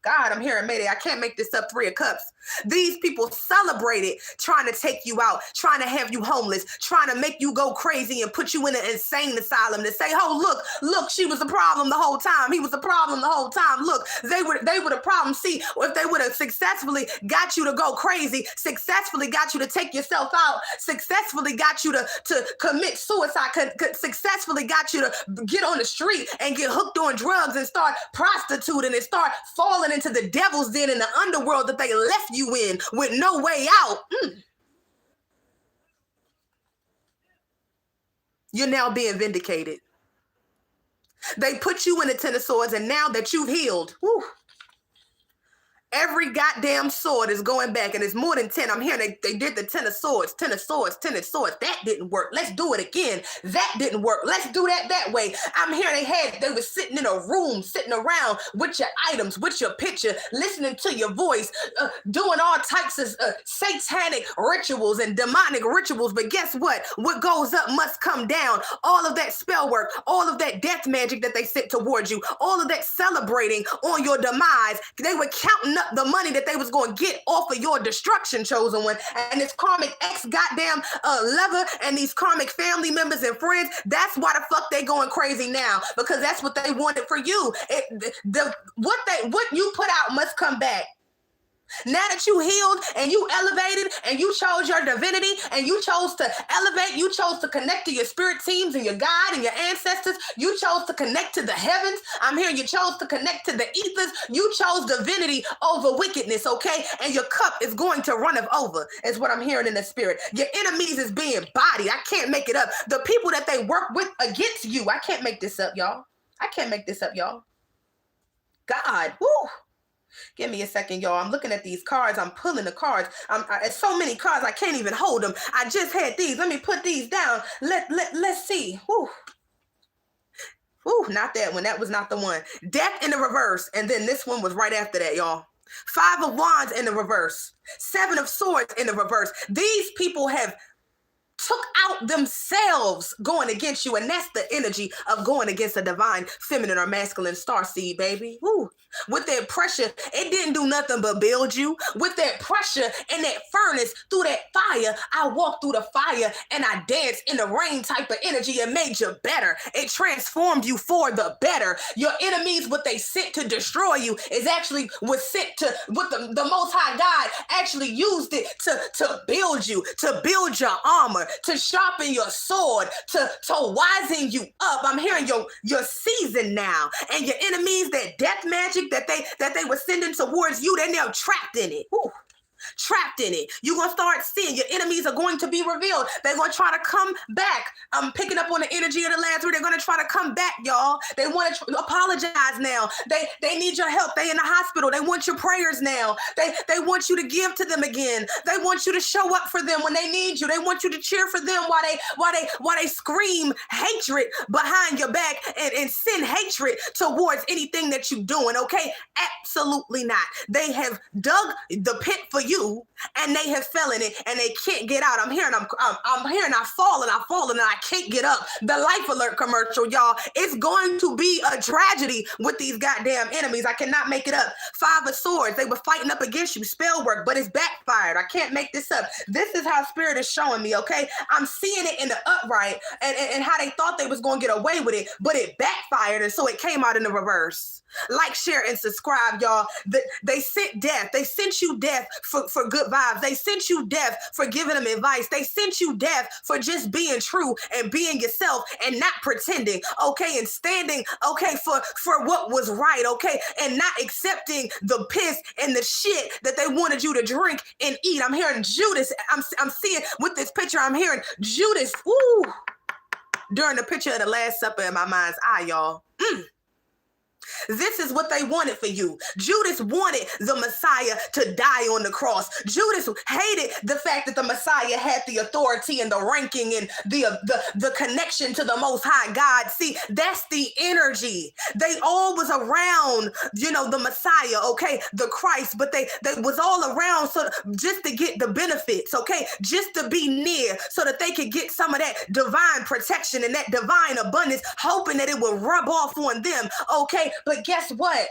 God, I'm hearing Mayday. I can't make this up. 3 of Cups. These people celebrated trying to take you out, trying to have you homeless, trying to make you go crazy and put you in an insane asylum to say, oh, look, she was the problem the whole time. He was the problem the whole time. Look, they were the problem. See, if they would have successfully got you to go crazy, successfully got you to take yourself out, successfully got you to commit suicide, successfully got you to get on the street and get hooked on drugs and start prostituting and start falling into the devil's den in the underworld that they left you in with no way out. You're now being vindicated. They put you in the 10 of swords, and now that you've healed, every goddamn sword is going back, and it's more than 10. I'm hearing they did the 10 of swords, 10 of swords, 10 of swords. That didn't work. Let's do it again. That didn't work. Let's do that way. I'm hearing they were sitting in a room, sitting around with your items, with your picture, listening to your voice, doing all types of satanic rituals and demonic rituals. But guess what? What goes up must come down. All of that spell work, all of that death magic that they sent towards you, all of that celebrating on your demise, they were counting up the money that they was going to get off of your destruction, chosen one. And this karmic ex goddamn lover and these karmic family members and friends, that's why the fuck they going crazy now, because that's what they wanted for you. What you put out must come back. Now that you healed and you elevated and you chose your divinity and you chose to elevate, you chose to connect to your spirit teams and your God and your ancestors, you chose to connect to the heavens. I'm hearing you chose to connect to the ethers. You chose divinity over wickedness, okay? And your cup is going to run over, is what I'm hearing in the spirit. Your enemies is being bodied. I can't make it up. The people that they work with against you. I can't make this up, y'all. I can't make this up, y'all. God, woo. Give me a second, y'all. I'm looking at these cards. I'm pulling the cards. It's so many cards, I can't even hold them. I just had these. Let me put these down. Let's see. Whew. Ooh, not that one. That was not the one. Death in the reverse. And then this one was right after that, y'all. 5 of Wands in the reverse. 7 of Swords in the reverse. These people have took out themselves going against you. And that's the energy of going against a divine feminine or masculine star seed, baby. Woo. With that pressure, it didn't do nothing but build you. With that pressure and that furnace, through that fire, I walked through the fire and I danced in the rain type of energy. It made you better. It transformed you for the better. Your enemies, what they sent to destroy you, is actually was sent to, what the Most High God actually used it to build you, to build your armor, to sharpen your sword, to wisen you up. I'm hearing your season now. And your enemies, that death magic that they were sending towards you, they're now trapped in it. Woo. Trapped in it. You're going to start seeing your enemies are going to be revealed. They're going to try to come back. I'm picking up on the energy of the last word. They're going to try to come back, y'all. They want to apologize now. They need your help. They in the hospital. They want your prayers now. They want you to give to them again. They want you to show up for them when they need you. They want you to cheer for them while they scream hatred behind your back and send hatred towards anything that you're doing, okay? Absolutely not. They have dug the pit for you, and they have fell in it, and they can't get out. I'm hearing I've fallen, and I can't get up. The Life Alert commercial, y'all. It's going to be a tragedy with these goddamn enemies. I cannot make it up. 5 of Swords. They were fighting up against you. Spell work, but it's backfired. I can't make this up. This is how Spirit is showing me, okay? I'm seeing it in the upright and how they thought they was going to get away with it, but it backfired, and so it came out in the reverse. Like, share, and subscribe, y'all. They sent death. They sent you death for good vibes. They sent you death for giving them advice. They sent you death for just being true and being yourself and not pretending, okay, and standing, okay, for what was right, okay, and not accepting the piss and the shit that they wanted you to drink and eat. I'm hearing Judas. I'm seeing with this picture, I'm hearing Judas, ooh, during the picture of the Last Supper in my mind's eye, y'all. This is what they wanted for you. Judas wanted the Messiah to die on the cross. Judas hated the fact that the Messiah had the authority and the ranking and the connection to the Most High God. See, that's the energy. They all was around, the Messiah, okay, the Christ, but they was all around so just to get the benefits, okay, just to be near so that they could get some of that divine protection and that divine abundance, hoping that it would rub off on them, okay. But guess what?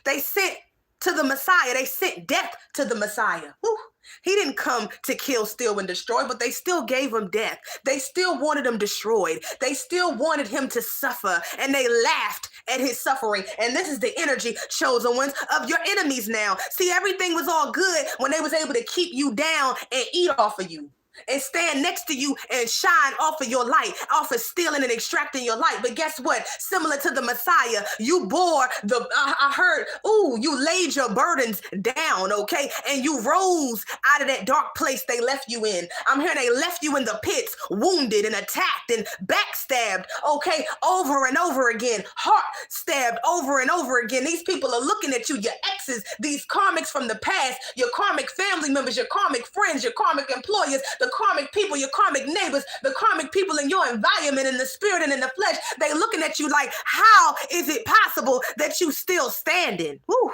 They sent to the Messiah. They sent death to the Messiah. Woo. He didn't come to kill, steal, and destroy, but they still gave him death. They still wanted him destroyed. They still wanted him to suffer, and they laughed at his suffering. And this is the energy, chosen ones, of your enemies now. See, everything was all good when they was able to keep you down and eat off of you and stand next to you and shine off of your light, off of stealing and extracting your light. But guess what? Similar to the Messiah, you bore I heard, you laid your burdens down, okay? And you rose out of that dark place they left you in. I'm hearing they left you in the pits, wounded and attacked and backstabbed, okay? Over and over again, heart stabbed over and over again. These people are looking at you, your exes, these karmics from the past, your karmic family members, your karmic friends, your karmic employers, the karmic people, your karmic neighbors, the karmic people in your environment, in the spirit and in the flesh. They looking at you like, how is it possible that you still standing? Woo.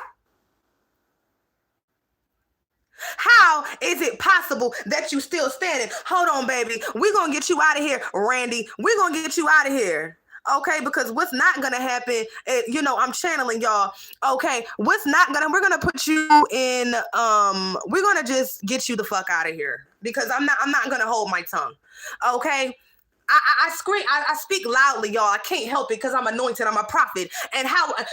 How is it possible that you still standing? Hold on, baby. We're going to get you out of here, Randy. We're going to get you out of here. Okay, because what's not gonna happen, I'm channeling y'all. Okay, we're gonna put you in, we're gonna just get you the fuck out of here because I'm not gonna hold my tongue. Okay. I scream, I speak loudly, y'all. I can't help it because I'm anointed. I'm a prophet. And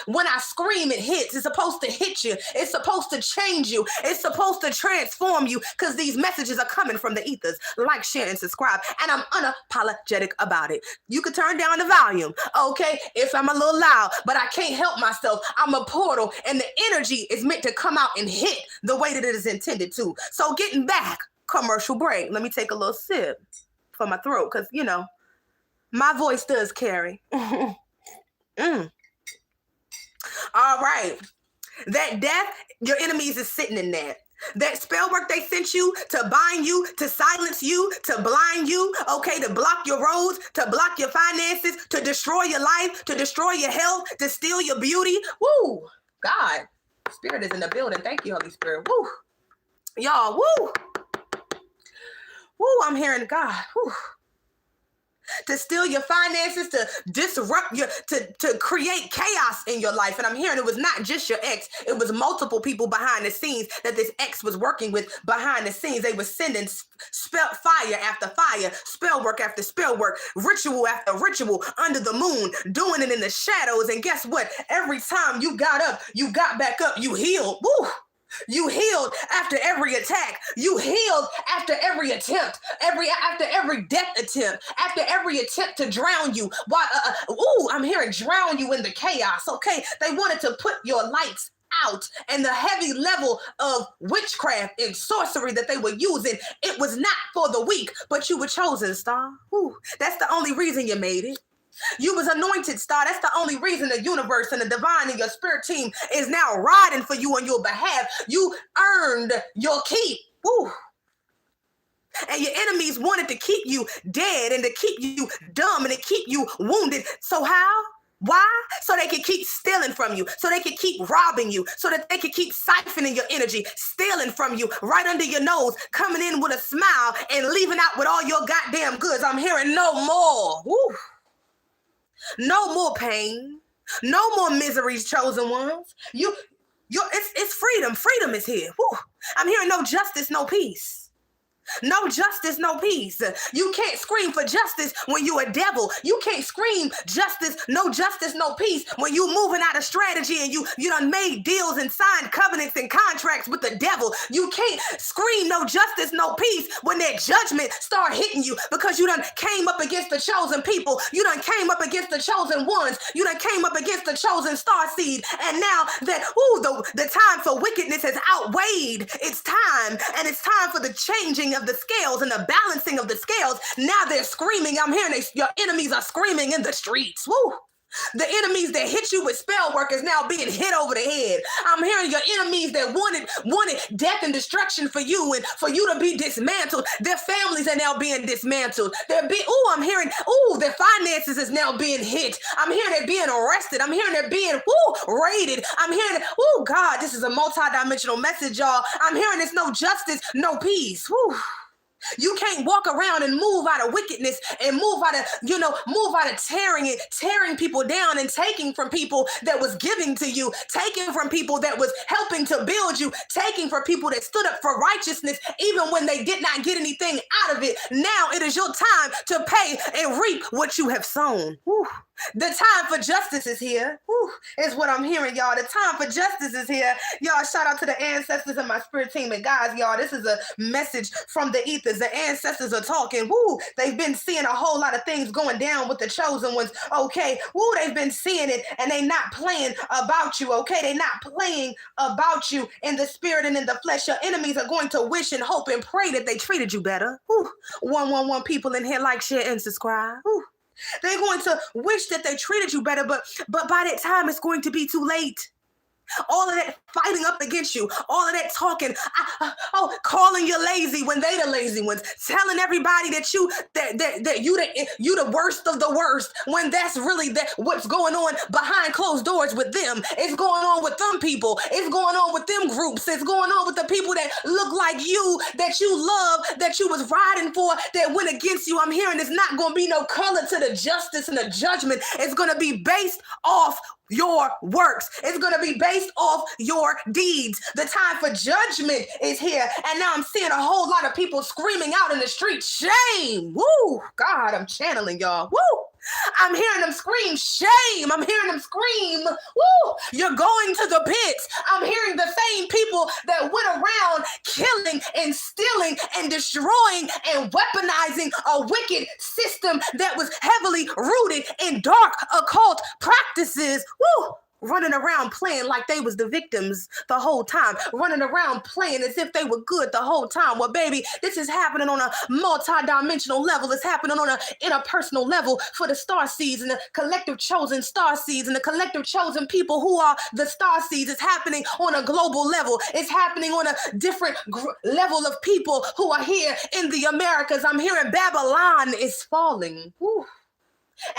when I scream, it hits. It's supposed to hit you. It's supposed to change you. It's supposed to transform you because these messages are coming from the ethers. Like, share, and subscribe. And I'm unapologetic about it. You can turn down the volume, okay, if I'm a little loud, but I can't help myself. I'm a portal, and the energy is meant to come out and hit the way that it is intended to. So getting back, commercial break. Let me take a little sip for my throat because, my voice does carry. All right. That death, your enemies is sitting in that. That spell work they sent you to bind you, to silence you, to blind you, okay, to block your roads, to block your finances, to destroy your life, to destroy your health, to steal your beauty. Woo! God, Spirit is in the building. Thank you, Holy Spirit. Woo! Y'all, woo! Woo, I'm hearing God. Woo. To steal your finances, to disrupt your, to create chaos in your life. And I'm hearing it was not just your ex, it was multiple people behind the scenes that this ex was working with behind the scenes. They were sending spell fire after fire, spell work after spell work, ritual after ritual under the moon, doing it in the shadows. And guess what? Every time you got up, you got back up, you healed. Woo! You healed after every attack. You healed after every attempt, after every death attempt, after every attempt to drown you. Why? I'm hearing drown you in the chaos. Okay, they wanted to put your lights out, and the heavy level of witchcraft and sorcery that they were using. It was not for the weak, but you were chosen, Star. Ooh, that's the only reason you made it. You was anointed, Star. That's the only reason the universe and the divine and your spirit team is now riding for you on your behalf. You earned your keep. Woo. And your enemies wanted to keep you dead and to keep you dumb and to keep you wounded. So how? Why? So they could keep stealing from you, so they could keep robbing you, so that they could keep siphoning your energy, stealing from you right under your nose, coming in with a smile and leaving out with all your goddamn goods. I'm hearing no more. Woo. No more pain. No more miseries, chosen ones. It's freedom. Freedom is here. Woo. I'm hearing no justice, no peace. No justice, no peace. You can't scream for justice when you a devil. You can't scream justice, no peace when you moving out of strategy and you done made deals and signed covenants and contracts with the devil. You can't scream no justice, no peace when that judgment start hitting you because you done came up against the chosen people. You done came up against the chosen ones. You done came up against the chosen star seed. And now that, the time for wickedness has outweighed its time, and it's time for the changing of the scales and the balancing of the scales. Now they're screaming. I'm hearing your enemies are screaming in the streets. Woo! The enemies that hit you with spell work is now being hit over the head. I'm hearing your enemies that wanted death and destruction for you and for you to be dismantled. Their families are now being dismantled. I'm hearing, their finances is now being hit. I'm hearing they're being arrested. I'm hearing they're being, raided. I'm hearing, God, this is a multi-dimensional message, y'all. I'm hearing it's no justice, no peace. Woo. You can't walk around and move out of wickedness and move out of tearing people down and taking from people that was giving to you, taking from people that was helping to build you, taking from people that stood up for righteousness even when they did not get anything out of it. Now it is your time to pay and reap what you have sown. Whew. The time for justice is here. Whew, is what I'm hearing, y'all. The time for justice is here. Y'all, shout out to the ancestors and my spirit team. And guys, y'all, this is a message from the ethers. The ancestors are talking. Woo, they've been seeing a whole lot of things going down with the chosen ones. Okay, they've been seeing it and they not playing about you. Okay, they not playing about you in the spirit and in the flesh. Your enemies are going to wish and hope and pray that they treated you better. Woo, 111 people in here, like, share, and subscribe. Woo. They're going to wish that they treated you better, but by that time, it's going to be too late. All of that fighting up against you, all of that talking, calling you lazy when they the lazy ones, telling everybody that you the worst of the worst, when that's really what's going on behind closed doors with them. It's going on with them people. It's going on with them groups. It's going on with the people that look like you, that you love, that you was riding for, that went against you. I'm hearing it's not going to be no color to the justice and the judgment. It's going to be based off your works. It's going to be based off your deeds. The time for judgment is here. And now I'm seeing a whole lot of people screaming out in the street, shame. Woo! God, I'm channeling y'all. Woo! I'm hearing them scream, shame. I'm hearing them scream, woo! You're going to the pits. I'm hearing the same people that went around killing and stealing and destroying and weaponizing a wicked system that was heavily rooted in dark occult practices. Woo! Running around playing like they was the victims the whole time, running around playing as if they were good the whole time. Well, baby, this is happening on a multi-dimensional level. It's happening on an interpersonal level for the star seeds and the collective chosen star seeds and the collective chosen people who are the star seeds. It's happening on a global level. It's happening on a different level of people who are here in the Americas. I'm hearing Babylon is falling. Woo.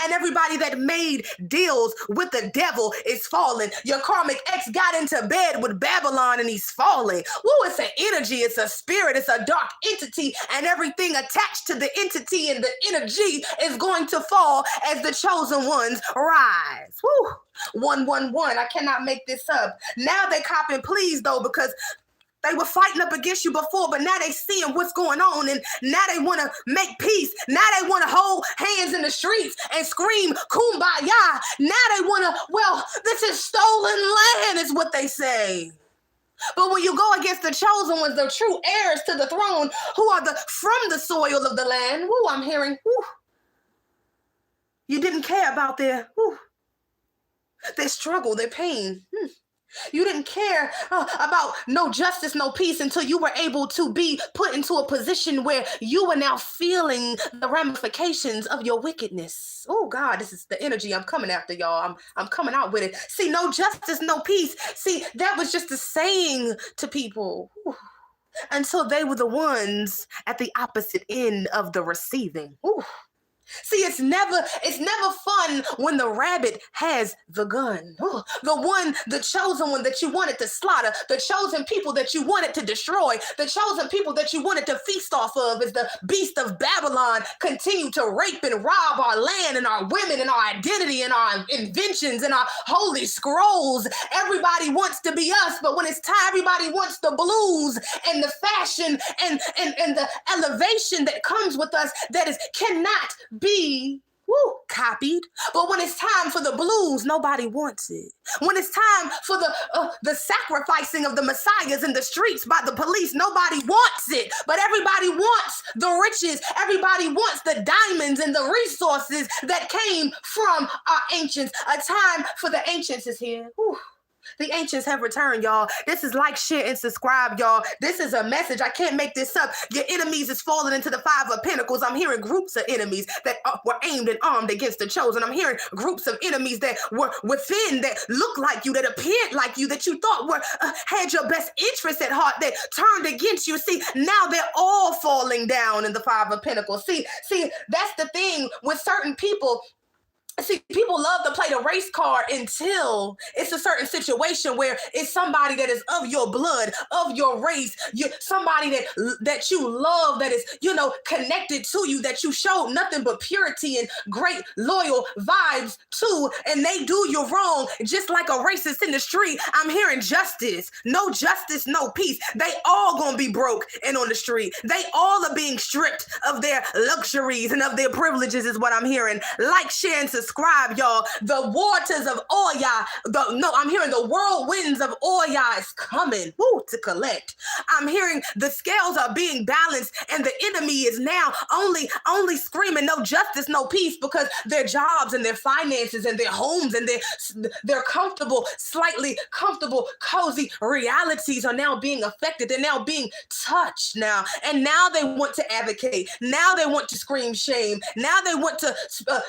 And everybody that made deals with the devil is falling. Your karmic ex got into bed with Babylon and he's falling. Woo, it's an energy, it's a spirit, it's a dark entity, and everything attached to the entity and the energy is going to fall as the chosen ones rise. Woo. 111. I cannot make this up. Now they copping pleas though, because they were fighting up against you before, but now they seeing what's going on, and now they want to make peace. Now they want to hold hands in the streets and scream kumbaya. Now they want to, well, this is stolen land is what they say. But when you go against the chosen ones, the true heirs to the throne, who are from the soil of the land, woo, I'm hearing, woo, you didn't care about their struggle, their pain. You didn't care about no justice, no peace until you were able to be put into a position where you are now feeling the ramifications of your wickedness. Oh God, this is the energy I'm coming after, y'all. I'm coming out with it. See, no justice, no peace. See, that was just a saying to people until they were the ones at the opposite end of the receiving. See, it's never fun when the rabbit has the gun. The chosen one that you wanted to slaughter, the chosen people that you wanted to destroy, the chosen people that you wanted to feast off of is the beast of Babylon continue to rape and rob our land and our women and our identity and our inventions and our holy scrolls. Everybody wants to be us, but when it's time, everybody wants the blues and the fashion and the elevation that comes with us that cannot be copied. But when it's time for the blues, nobody wants it. When it's time for the sacrificing of the messiahs in the streets by the police, nobody wants it. But everybody wants the riches. Everybody wants the diamonds and the resources that came from our ancients. A time for the ancients is here. The ancients have returned, y'all. This is like, share, and subscribe, y'all. This is a message. I can't make this up. Your enemies is falling into the Five of Pentacles. I'm hearing groups of enemies that were aimed and armed against the chosen. I'm hearing groups of enemies that were within, that look like you, that appeared like you, that you thought were had your best interest at heart, that turned against you. See, now they're all falling down in the Five of Pentacles. See, that's the thing with certain people. See, people love to play the race card until it's a certain situation where it's somebody that is of your blood, of your race, somebody that you love, that is, connected to you, that you show nothing but purity and great loyal vibes to, and they do you wrong, just like a racist in the street. I'm hearing justice, no peace. They all gonna be broke and on the street. They all are being stripped of their luxuries and of their privileges is what I'm hearing. Like, share, and subscribe, y'all. The waters of Oya, I'm hearing the whirlwinds of Oya is coming to collect. I'm hearing the scales are being balanced and the enemy is now only screaming no justice, no peace, because their jobs and their finances and their homes and their slightly comfortable, cozy realities are now being affected. They're now being touched now. And now they want to advocate. Now they want to scream shame. Now they want to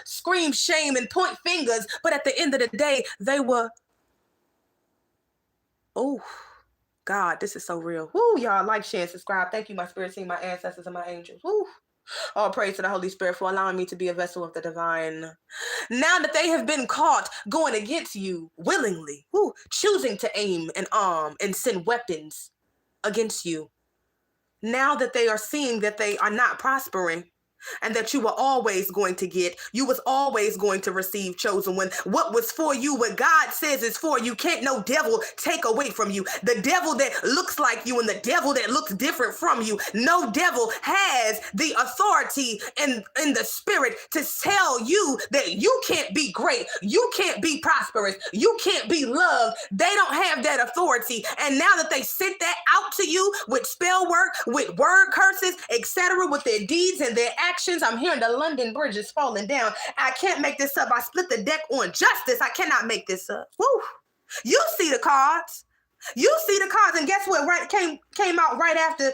scream shame and point fingers. But at the end of the day, they were, God, this is so real. Y'all, like, share, and subscribe. Thank you, my spirit team, my ancestors, and my angels. All praise to the Holy Spirit for allowing me to be a vessel of the divine. Now that they have been caught going against you willingly, choosing to aim and arm and send weapons against you, now that they are seeing that they are not prospering, and that you were always going to get, you was always going to receive, chosen one. What was for you, what God says is for you, can't no devil take away from you. The devil that looks like you and the devil that looks different from you, no devil has the authority in the spirit to tell you that you can't be great, you can't be prosperous, you can't be loved. They don't have that authority. And now that they sent that out to you with spell work, with word curses, etc., with their deeds and their actions, I'm hearing the London Bridge is falling down. I can't make this up. I split the deck on justice. I cannot make this up. You see the cards. You see the cards. And guess what? Right came out right after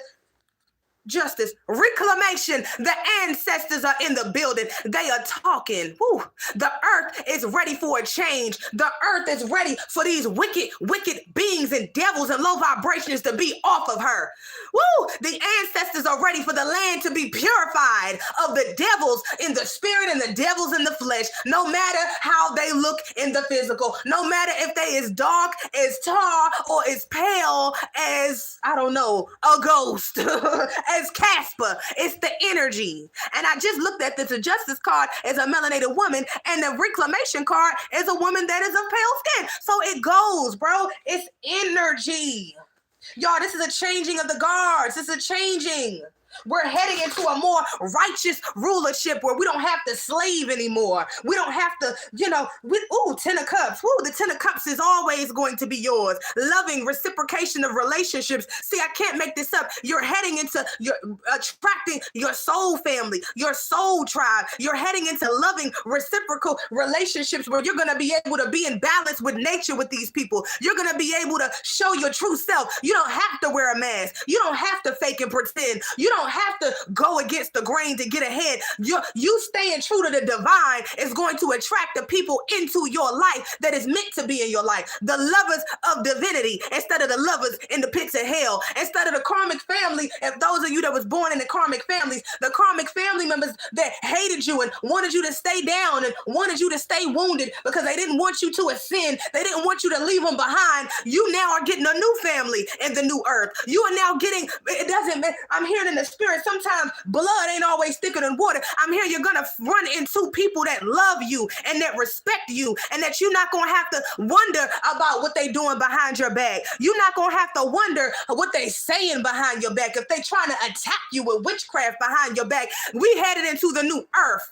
justice, reclamation. The ancestors are in the building. They are talking. Woo. The earth is ready for a change. The earth is ready for these wicked, wicked beings and devils and low vibrations to be off of her. Woo. The ancestors are ready for the land to be purified of the devils in the spirit and the devils in the flesh, no matter how they look in the physical, no matter if they is dark as tar or as pale as, I don't know, a ghost, as Casper. It's the energy. And I just looked at the justice card as a melanated woman, and the reclamation card is a woman that is of pale skin. So it goes, bro. It's energy. Y'all, this is a changing of the guards. This is a changing. We're heading into a more righteous rulership where we don't have to slave anymore. We don't have to, Ten of Cups. Woo, the Ten of Cups is always going to be yours. Loving reciprocation of relationships. See, I can't make this up. You're heading into, you're attracting your soul family, your soul tribe. You're heading into loving reciprocal relationships where you're going to be able to be in balance with nature with these people. You're going to be able to show your true self. You don't have to wear a mask. You don't have to fake and pretend. You don't have to go against the grain to get ahead. You staying true to the divine is going to attract the people into your life that is meant to be in your life. The lovers of divinity instead of the lovers in the pits of hell. Instead of the karmic family, if those of you that was born in the karmic families, the karmic family members that hated you and wanted you to stay down and wanted you to stay wounded because they didn't want you to ascend. They didn't want you to leave them behind. You now are getting a new family in the new earth. You are now getting, I'm hearing in the spirit, sometimes blood ain't always thicker than water. I'm here, you're gonna run into people that love you and that respect you and that you're not gonna have to wonder about what they doing behind your back. You're not gonna have to wonder what they saying behind your back if they trying to attack you with witchcraft behind your back. We headed into the new earth.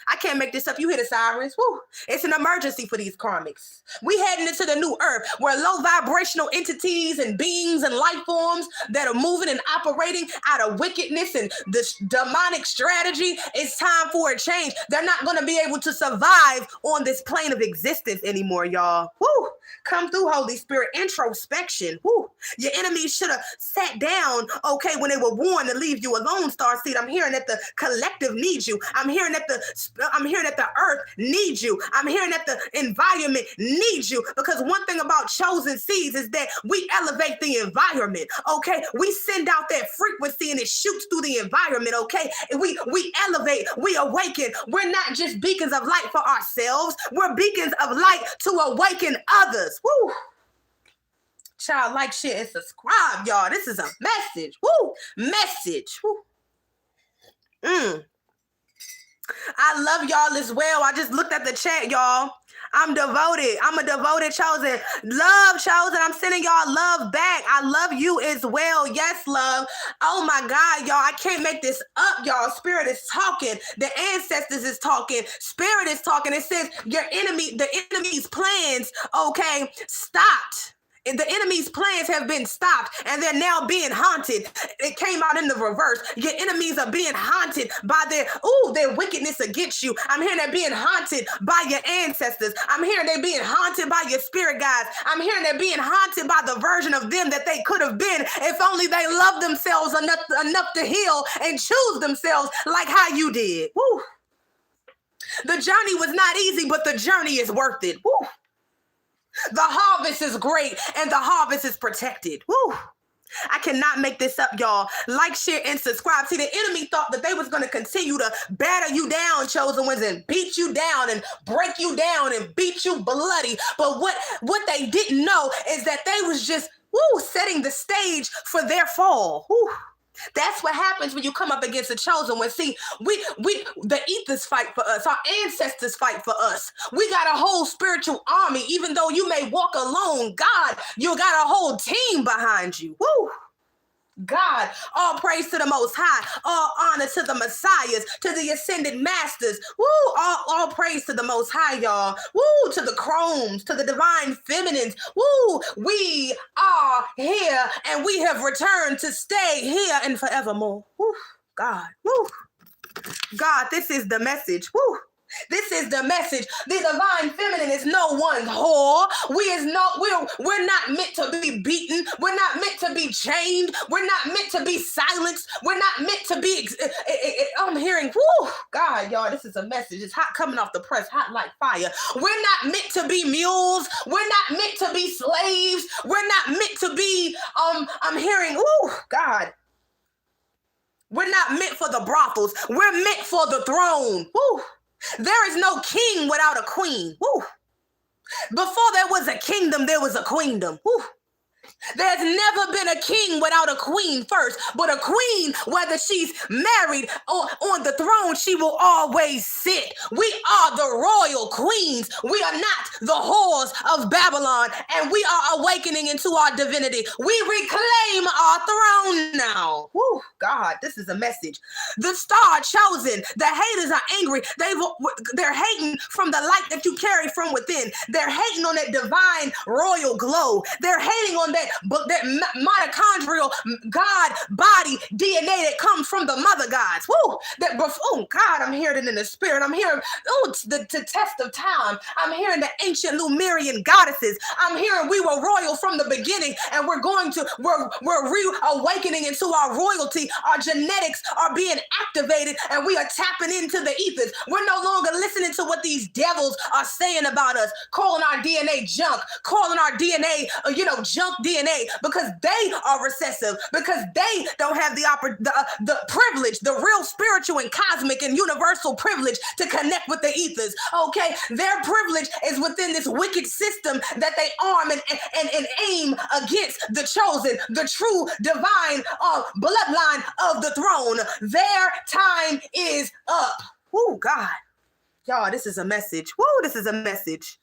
I can't make this up. You hear the sirens. Woo. It's an emergency for these karmics. We heading into the new earth where low vibrational entities and beings and life forms that are moving and operating out of wickedness and this demonic strategy. It's time for a change. They're not going to be able to survive on this plane of existence anymore, y'all. Woo. Come through, Holy Spirit. Introspection. Woo. Your enemies should have sat down, okay, when they were warned to leave you alone, Starseed. I'm hearing that the collective needs you. I'm hearing that the earth needs you. I'm hearing that the environment needs you, because one thing about chosen seeds is that we elevate the environment, okay? We send out that frequency and it shoots through the environment, okay? We elevate, we awaken. We're not just beacons of light for ourselves. We're beacons of light to awaken others. Woo! Child, like, share, and subscribe, y'all. This is a message. Woo! Message. Woo! I love y'all as well. I just looked at the chat, y'all. I'm devoted. I'm a devoted chosen. Love chosen. I'm sending y'all love back. I love you as well. Yes, love. Oh my God, y'all. I can't make this up, y'all. Spirit is talking. The ancestors is talking. Spirit is talking. It says the enemy's plans, okay, stopped. The enemy's plans have been stopped and they're now being haunted. It came out in the reverse. Your enemies are being haunted by their wickedness against you. I'm hearing they're being haunted by your ancestors. I'm hearing they're being haunted by your spirit guides. I'm hearing they're being haunted by the version of them that they could have been if only they loved themselves enough to heal and choose themselves like how you did. Woo. The journey was not easy, but the journey is worth it. Woo. The harvest is great and the harvest is protected. Woo. I cannot make this up, y'all. Like, share, and subscribe. See, the enemy thought that they was going to continue to batter you down, chosen ones, and beat you down and break you down and beat you bloody. But what they didn't know is that they was just, setting the stage for their fall. Woo. That's what happens when you come up against a chosen one. See, the ethers fight for us. Our ancestors fight for us. We got a whole spiritual army. Even though you may walk alone, God, you got a whole team behind you. Woo! God, all praise to the Most High, all honor to the Messiahs, to the ascended masters. Woo! All praise to the Most High, y'all. Woo! To the chromes, to the divine feminines. Woo! We are here, and we have returned to stay here and forevermore. Woo! God, woo! God, this is the message. Woo! This is the message. The divine feminine is no one's whore. We're not meant to be beaten. We're not meant to be chained. We're not meant to be silenced. We're not meant to be. I'm hearing, whoo, God, y'all, this is a message. It's hot coming off the press, hot like fire. We're not meant to be mules. We're not meant to be slaves. We're not meant to be. I'm hearing, whoo, God. We're not meant for the brothels. We're meant for the throne. Woo. There is no king without a queen. Woo. Before there was a kingdom, there was a queendom. Woo. There's never been a king without a queen first, but a queen, whether she's married or on the throne, she will always sit. We are the royal queens. We are not the whores of Babylon, and we are awakening into our divinity. We reclaim our throne now. Woo, God, this is a message. The star chosen. The haters are angry. They're hating from the light that you carry from within. They're hating on that divine royal glow. They're hating on that mitochondrial God body DNA that comes from the mother gods. Woo! Oh God, I'm hearing it in the spirit. I'm hearing the test of time. I'm hearing the ancient Lemurian goddesses. I'm hearing we were royal from the beginning, and we're reawakening into our royalty. Our genetics are being activated, and we are tapping into the ethers. We're no longer listening to what these devils are saying about us, calling our DNA junk, calling our DNA, junk DNA, because they are recessive, because they don't have the privilege, the real spiritual and cosmic and universal privilege to connect with the ethers. Okay, their privilege is within this wicked system that they arm and aim against the chosen, the true divine bloodline of the throne. Their time is up. Oh God, y'all, this is a message. Woo, this is a message.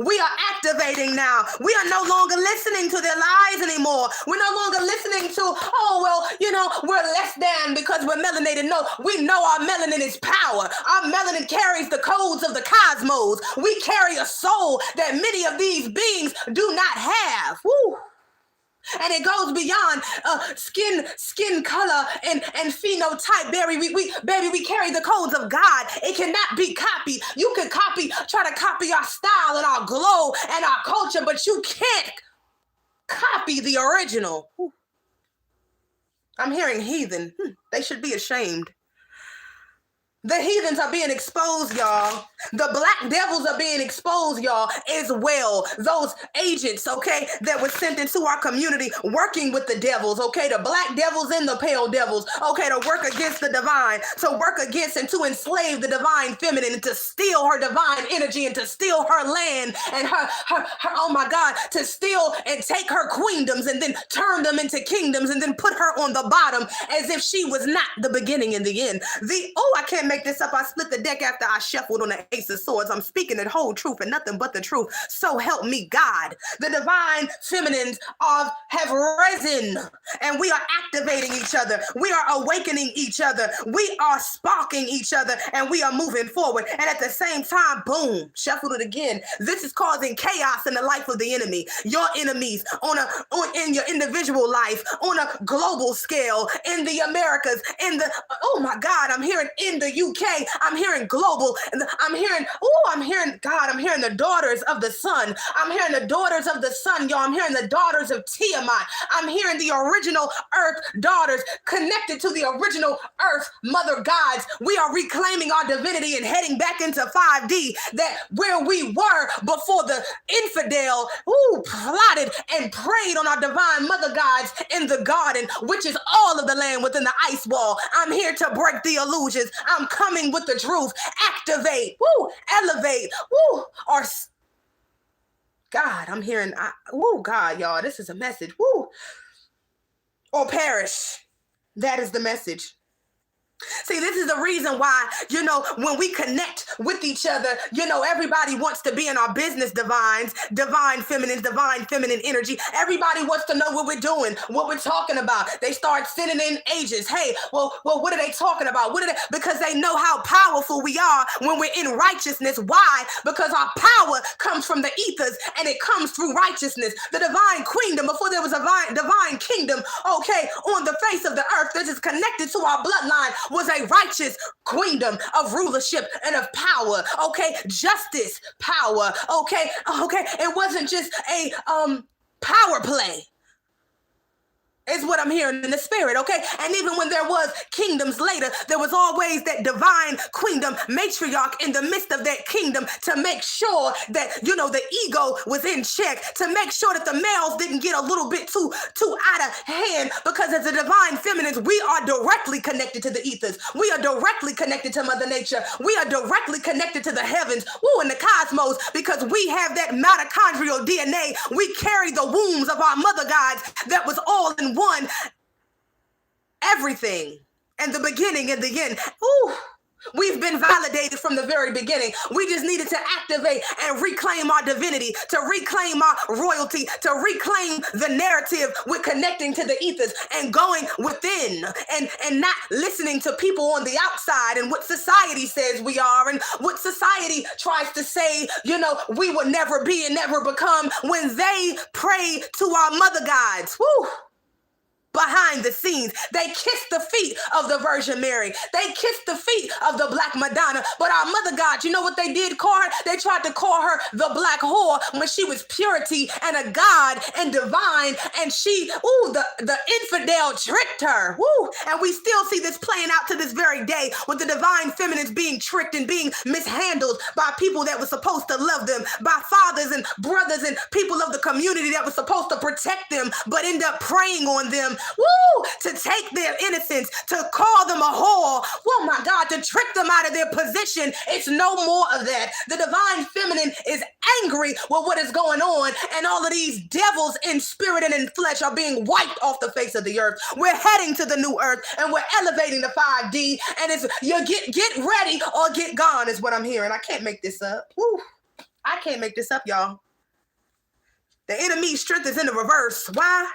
We are activating now. We are no longer listening to their lies anymore. We're no longer listening to, we're less than because we're melanated. No, we know our melanin is power. Our melanin carries the codes of the cosmos. We carry a soul that many of these beings do not have. Woo. And it goes beyond skin color and phenotype. We carry the codes of God. It cannot be copied. You can try to copy our style and our glow and our culture, but you can't copy the original. I'm hearing heathen. They should be ashamed. The heathens are being exposed, y'all. The black devils are being exposed, y'all, as well. Those agents, okay, that were sent into our community working with the devils, okay, the black devils and the pale devils, okay, to work against the divine, to work against and to enslave the divine feminine, and to steal her divine energy and to steal her land and her oh my God, to steal and take her queendoms and then turn them into kingdoms and then put her on the bottom as if she was not the beginning and the end. I can't make this up. I split the deck after I shuffled on the Ace of Swords. I'm speaking the whole truth and nothing but the truth. So help me God. The divine feminines have risen, and we are activating each other. We are awakening each other. We are sparking each other, and we are moving forward. And at the same time, boom, shuffled it again. This is causing chaos in the life of the enemy. Your enemies in your individual life, on a global scale, in the Americas, oh my God, I'm hearing in the UK, I'm hearing global, I'm hearing the daughters of the sun. I'm hearing the daughters of the sun, y'all. I'm hearing the daughters of Tiamat. I'm hearing the original earth daughters connected to the original earth mother gods. We are reclaiming our divinity and heading back into 5D, that where we were before the infidel plotted and preyed on our divine mother gods in the garden, which is all of the land within the ice wall. I'm here to break the illusions. I'm coming with the truth. Activate, elevate, or God, I'm hearing, God, y'all, this is a message, or perish. That is the message. See, this is the reason why, when we connect with each other, everybody wants to be in our business divine feminine energy. Everybody wants to know what we're doing, what we're talking about. They start sending in agents. Hey, well, what are they talking about? Because they know how powerful we are when we're in righteousness. Why? Because our power comes from the ethers and it comes through righteousness. The divine queendom, before there was a divine kingdom, okay, on the face of the earth that is connected to our bloodline. was a righteous queendom of rulership and of power. Okay, justice, power. Okay, it wasn't just a power play. Is what I'm hearing in the spirit, okay? And even when there was kingdoms later, there was always that divine queendom matriarch in the midst of that kingdom to make sure that, the ego was in check, to make sure that the males didn't get a little bit too out of hand, because as a divine feminines, we are directly connected to the ethers. We are directly connected to Mother Nature. We are directly connected to the heavens, and the cosmos, because we have that mitochondrial DNA. We carry the wombs of our mother gods that was all in one, everything, and the beginning and the end. We've been validated from the very beginning. We just needed to activate and reclaim our divinity, to reclaim our royalty, to reclaim the narrative with connecting to the ethers and going within, and not listening to people on the outside and what society says we are and what society tries to say, we will never be and never become, when they pray to our mother gods. Behind the scenes, they kissed the feet of the Virgin Mary. They kissed the feet of the Black Madonna. But our mother God, you know what they did call her? They tried to call her the Black Whore when she was purity and a God and divine. And she, the infidel tricked her. And we still see this playing out to this very day, with the divine feminines being tricked and being mishandled by people that were supposed to love them, by fathers and brothers and people of the community that were supposed to protect them, but end up preying on them. To take their innocence, to call them a whore. My God, to trick them out of their position. It's no more of that. The divine feminine is angry with what is going on, and all of these devils in spirit and in flesh are being wiped off the face of the earth. We're heading to the new earth, and we're elevating the 5D, and it's you get ready or get gone is what I'm hearing. I can't make this up. I can't make this up, y'all. The enemy's strength is in the reverse. Why?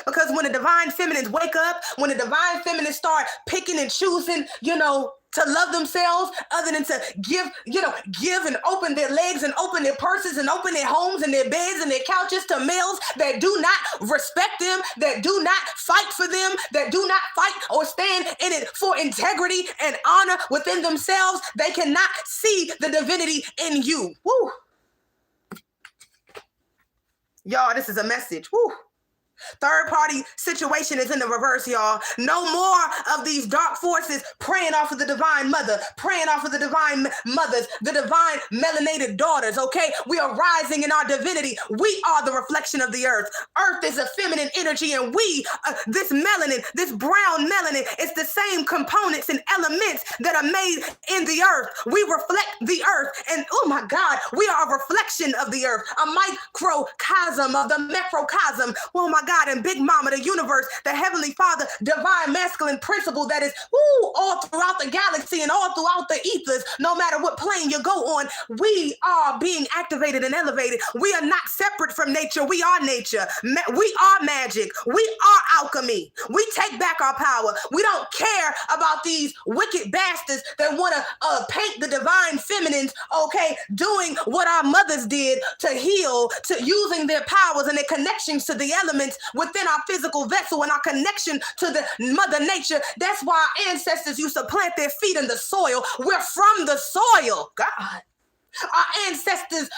Because when the divine feminines wake up, when the divine feminines start picking and choosing, to love themselves, other than to give and open their legs and open their purses and open their homes and their beds and their couches to males that do not respect them, that do not fight for them, that do not fight or stand in it for integrity and honor within themselves, they cannot see the divinity in you. Y'all, this is a message. Third party situation is in the reverse, y'all. No more of these dark forces preying off of the divine mother, preying off of the divine mothers, the divine melanated daughters, okay? We are rising in our divinity. We are the reflection of the earth. Earth is a feminine energy, and we, this melanin, this brown melanin, it's the same components and elements that are made in the earth. We reflect the earth, and oh my God, we are a reflection of the earth, a microcosm of the macrocosm. Oh my God. And Big Mama, the universe, the Heavenly Father, divine masculine principle that is all throughout the galaxy and all throughout the ethers, no matter what plane you go on, we are being activated and elevated. We are not separate from nature. We are nature. We are magic. We are alchemy. We take back our power. We don't care about these wicked bastards that want to paint the divine feminines, okay, doing what our mothers did to heal, to using their powers and their connections to the elements within our physical vessel and our connection to the mother nature. That's why our ancestors used to plant their feet in the soil. We're from the soil, God. Our ancestors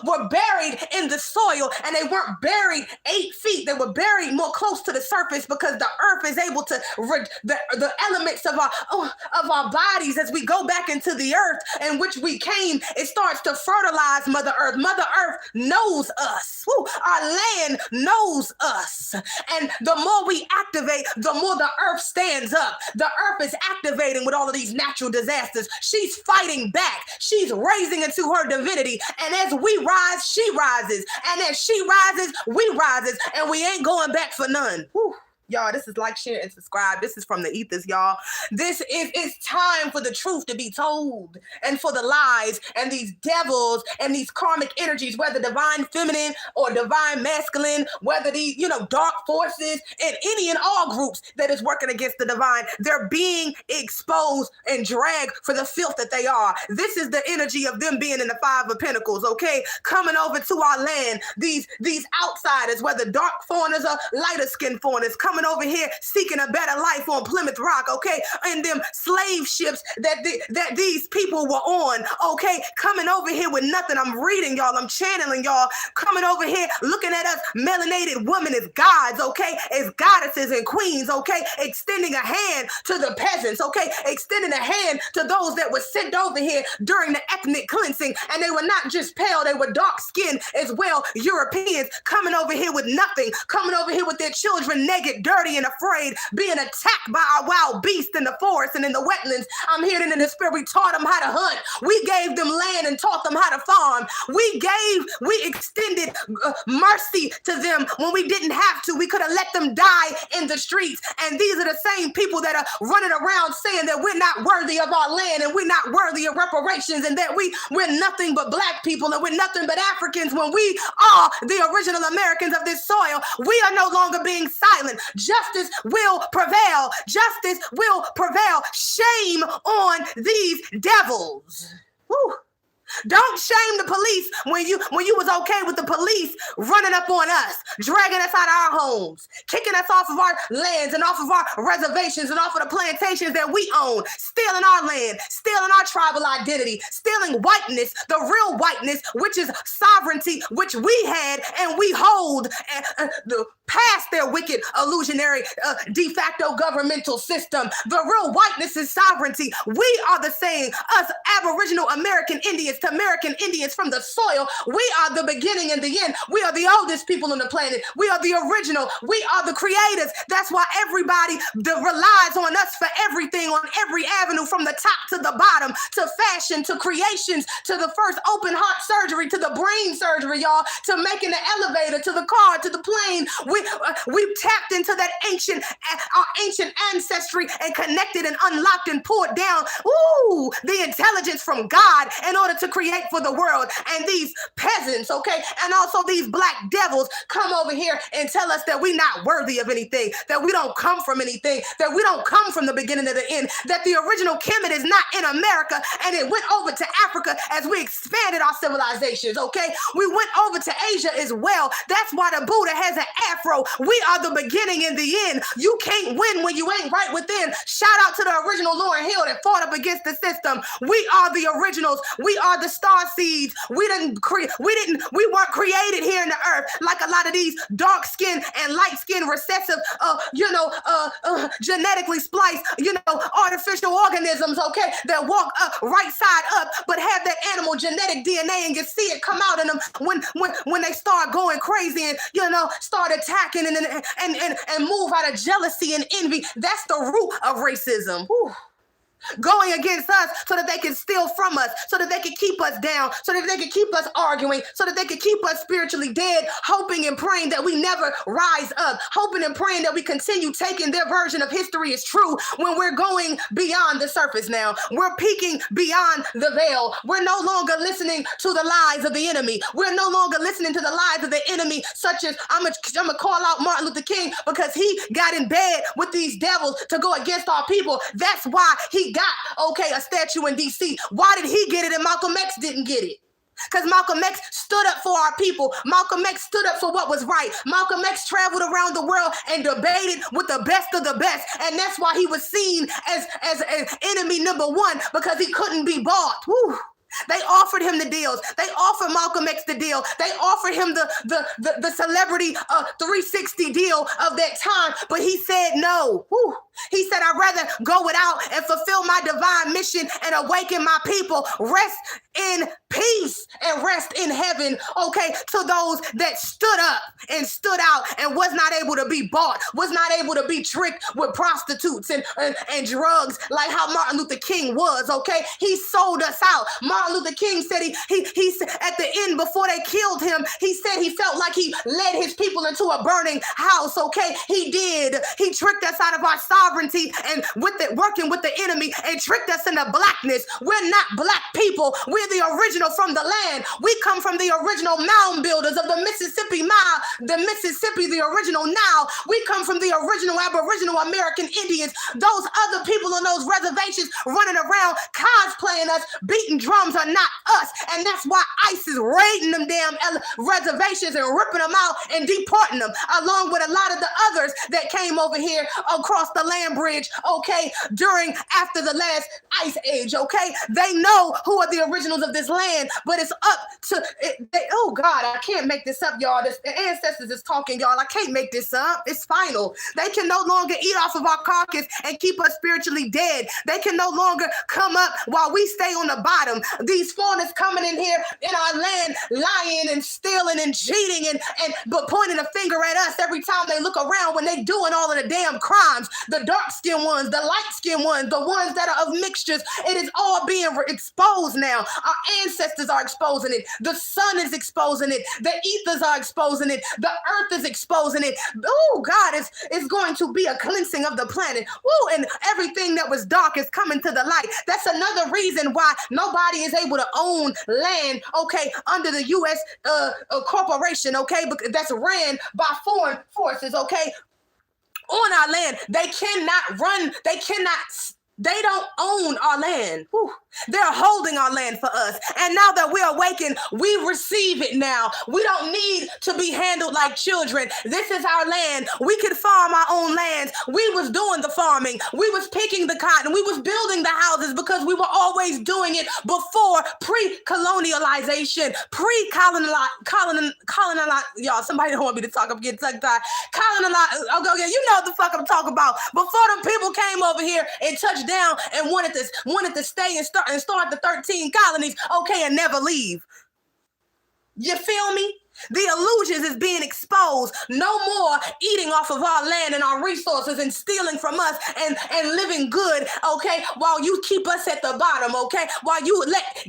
were buried in the soil, and they weren't buried 8 feet. They were buried more close to the surface, because the earth is able to the elements of our bodies as we go back into the earth in which we came. It starts to fertilize Mother Earth. Mother Earth knows us. Our land knows us, and the more we activate, the more the earth stands up. The earth is activating with all of these natural disasters. She's fighting back. She's raising into her divinity, and as we rise, she rises, and as she rises, we rises, and we ain't going back for none. Y'all, this is like, share, and subscribe. This is from the ethers, y'all. It's time for the truth to be told, and for the lies and these devils and these karmic energies, whether divine feminine or divine masculine, whether these, dark forces and any and all groups that is working against the divine, they're being exposed and dragged for the filth that they are. This is the energy of them being in the 5 of Pentacles, okay? Coming over to our land, these outsiders, whether dark foreigners or lighter skinned foreigners, coming coming over here seeking a better life on Plymouth Rock, okay? And them slave ships that these people were on, okay? Coming over here with nothing. I'm reading y'all, I'm channeling y'all, coming over here looking at us melanated women as gods, okay? As goddesses and queens, okay? Extending a hand to the peasants, okay? Extending a hand to those that were sent over here during the ethnic cleansing, and they were not just pale, they were dark skinned as well. Europeans coming over here with nothing, coming over here with their children naked, dirty, and afraid, being attacked by our wild beasts in the forest and in the wetlands. I'm hearing in the spirit, we taught them how to hunt. We gave them land and taught them how to farm. We extended mercy to them when we didn't have to. We could have let them die in the streets. And these are the same people that are running around saying that we're not worthy of our land and we're not worthy of reparations and that we're nothing but black people and we're nothing but Africans when we are the original Americans of this soil. We are no longer being silent. Justice will prevail. Justice will prevail. Shame on these devils. Whew. Don't shame the police when you was okay with the police running up on us, dragging us out of our homes, kicking us off of our lands and off of our reservations and off of the plantations that we own, stealing our land, stealing our tribal identity, stealing whiteness, the real whiteness, which is sovereignty, which we had and we hold past their wicked illusionary de facto governmental system. The real whiteness is sovereignty. We are the same, us Aboriginal American Indians to American Indians from the soil. We are the beginning and the end. We are the oldest people on the planet. We are the original. We are the creators. That's why everybody relies on us for everything on every avenue, from the top to the bottom, to fashion, to creations, to the first open heart surgery, to the brain surgery, y'all, to making the elevator, to the car, to the plane. We've tapped into that our ancient ancestry and connected and unlocked and poured down, the intelligence from God in order to create for the world. And these peasants, okay, and also these black devils come over here and tell us that we're not worthy of anything, that we don't come from anything, that we don't come from the beginning to the end, that the original Kemet is not in America and it went over to Africa as we expanded our civilizations, okay? We went over to Asia as well. That's why the Buddha has an afro. We are the beginning and the end. You can't win when you ain't right within. Shout out to the original Lauryn Hill that fought up against the system. We are the originals. We are the star seeds. We weren't created here in the earth like a lot of these dark skin and light skin recessive, genetically spliced, artificial organisms, okay, that walk right side up, but have that animal genetic DNA, and you see it come out in them when they start going crazy and start attacking and move out of jealousy and envy. That's the root of racism. Whew. Going against us so that they can steal from us, so that they can keep us down, so that they can keep us arguing, so that they can keep us spiritually dead, hoping and praying that we never rise up, hoping and praying that we continue taking their version of history as true when we're going beyond the surface now. We're peeking beyond the veil. We're no longer listening to the lies of the enemy. We're no longer listening to the lies of the enemy, such as, I'm gonna call out Martin Luther King because he got in bed with these devils to go against our people. That's why he got, a statue in D.C. Why did he get it and Malcolm X didn't get it? Because Malcolm X stood up for our people. Malcolm X stood up for what was right. Malcolm X traveled around the world and debated with the best of the best. And that's why he was seen as enemy number one, because he couldn't be bought. Woo. They offered him the deals. They offered Malcolm X the deal. They offered him the celebrity 360 deal of that time, but he said no. Whew. He said, I'd rather go without and fulfill my divine mission and awaken my people. Rest in peace and rest in heaven, okay, to those that stood up and stood out and was not able to be bought, was not able to be tricked with prostitutes and drugs like how Martin Luther King was, okay? He sold us out. Martin Luther King said he said at the end, before they killed him, he said he felt like he led his people into a burning house, okay? He did. He tricked us out of our sovereignty and working with the enemy and tricked us into blackness. We're not black people. We're the original from the land. land. We come from the original mound builders of the Mississippi Mile, the Mississippi, the original Nile. We come from the original Aboriginal American Indians. Those other people on those reservations running around cosplaying us, beating drums are not us. And that's why ICE is raiding them damn reservations and ripping them out and deporting them, along with a lot of the others that came over here across the land bridge, okay, after the last ice age, okay? They know who are the originals of this land, but it's up to, oh God, I can't make this up, y'all. The ancestors is talking, y'all. I can't make this up. It's final. They can no longer eat off of our carcass and keep us spiritually dead. They can no longer come up while we stay on the bottom. These foreigners coming in here in our land, lying and stealing and cheating but pointing a finger at us every time they look around when they doing all of the damn crimes. The dark-skinned ones, the light-skinned ones, the ones that are of mixtures. It is all being exposed now. Our ancestors are exposing it. The sun is exposing it. The ethers are exposing it. The earth is exposing it. Oh, God, it's going to be a cleansing of the planet. Woo, and everything that was dark is coming to the light. That's another reason why nobody is able to own land, okay, under the U.S. corporation, okay, because that's ran by foreign forces, okay, on our land. They cannot run, they don't own our land. Whew. They're holding our land for us. And now that we're awakened, we receive it now. We don't need to be handled like children. This is our land. We could farm our own lands. We was doing the farming. We was picking the cotton. We was building the houses because we were always doing it before pre-colonialization, y'all, somebody don't want me to talk. I'm getting tongue-tied. Okay, you know what the fuck I'm talking about. Before them people came over here and touched down and wanted to stay and start the 13 colonies, okay, and never leave. You feel me? The illusions is being exposed. No more eating off of our land and our resources and stealing from us and living good, okay, while you keep us at the bottom, okay, while you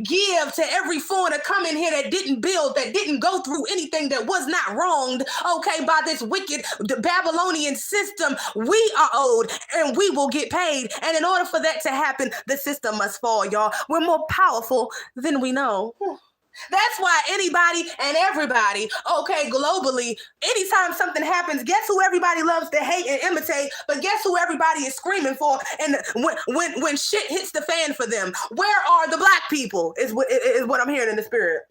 give to every foreigner come in here that didn't build, that didn't go through anything, that was not wronged, okay, by this wicked Babylonian system. We are owed and we will get paid. And in order for that to happen, the system must fall, y'all. We're more powerful than we know. That's why anybody and everybody, okay, globally, anytime something happens, guess who everybody loves to hate and imitate, but guess who everybody is screaming for? And when shit hits the fan for them, where are the black people is what I'm hearing in the spirit.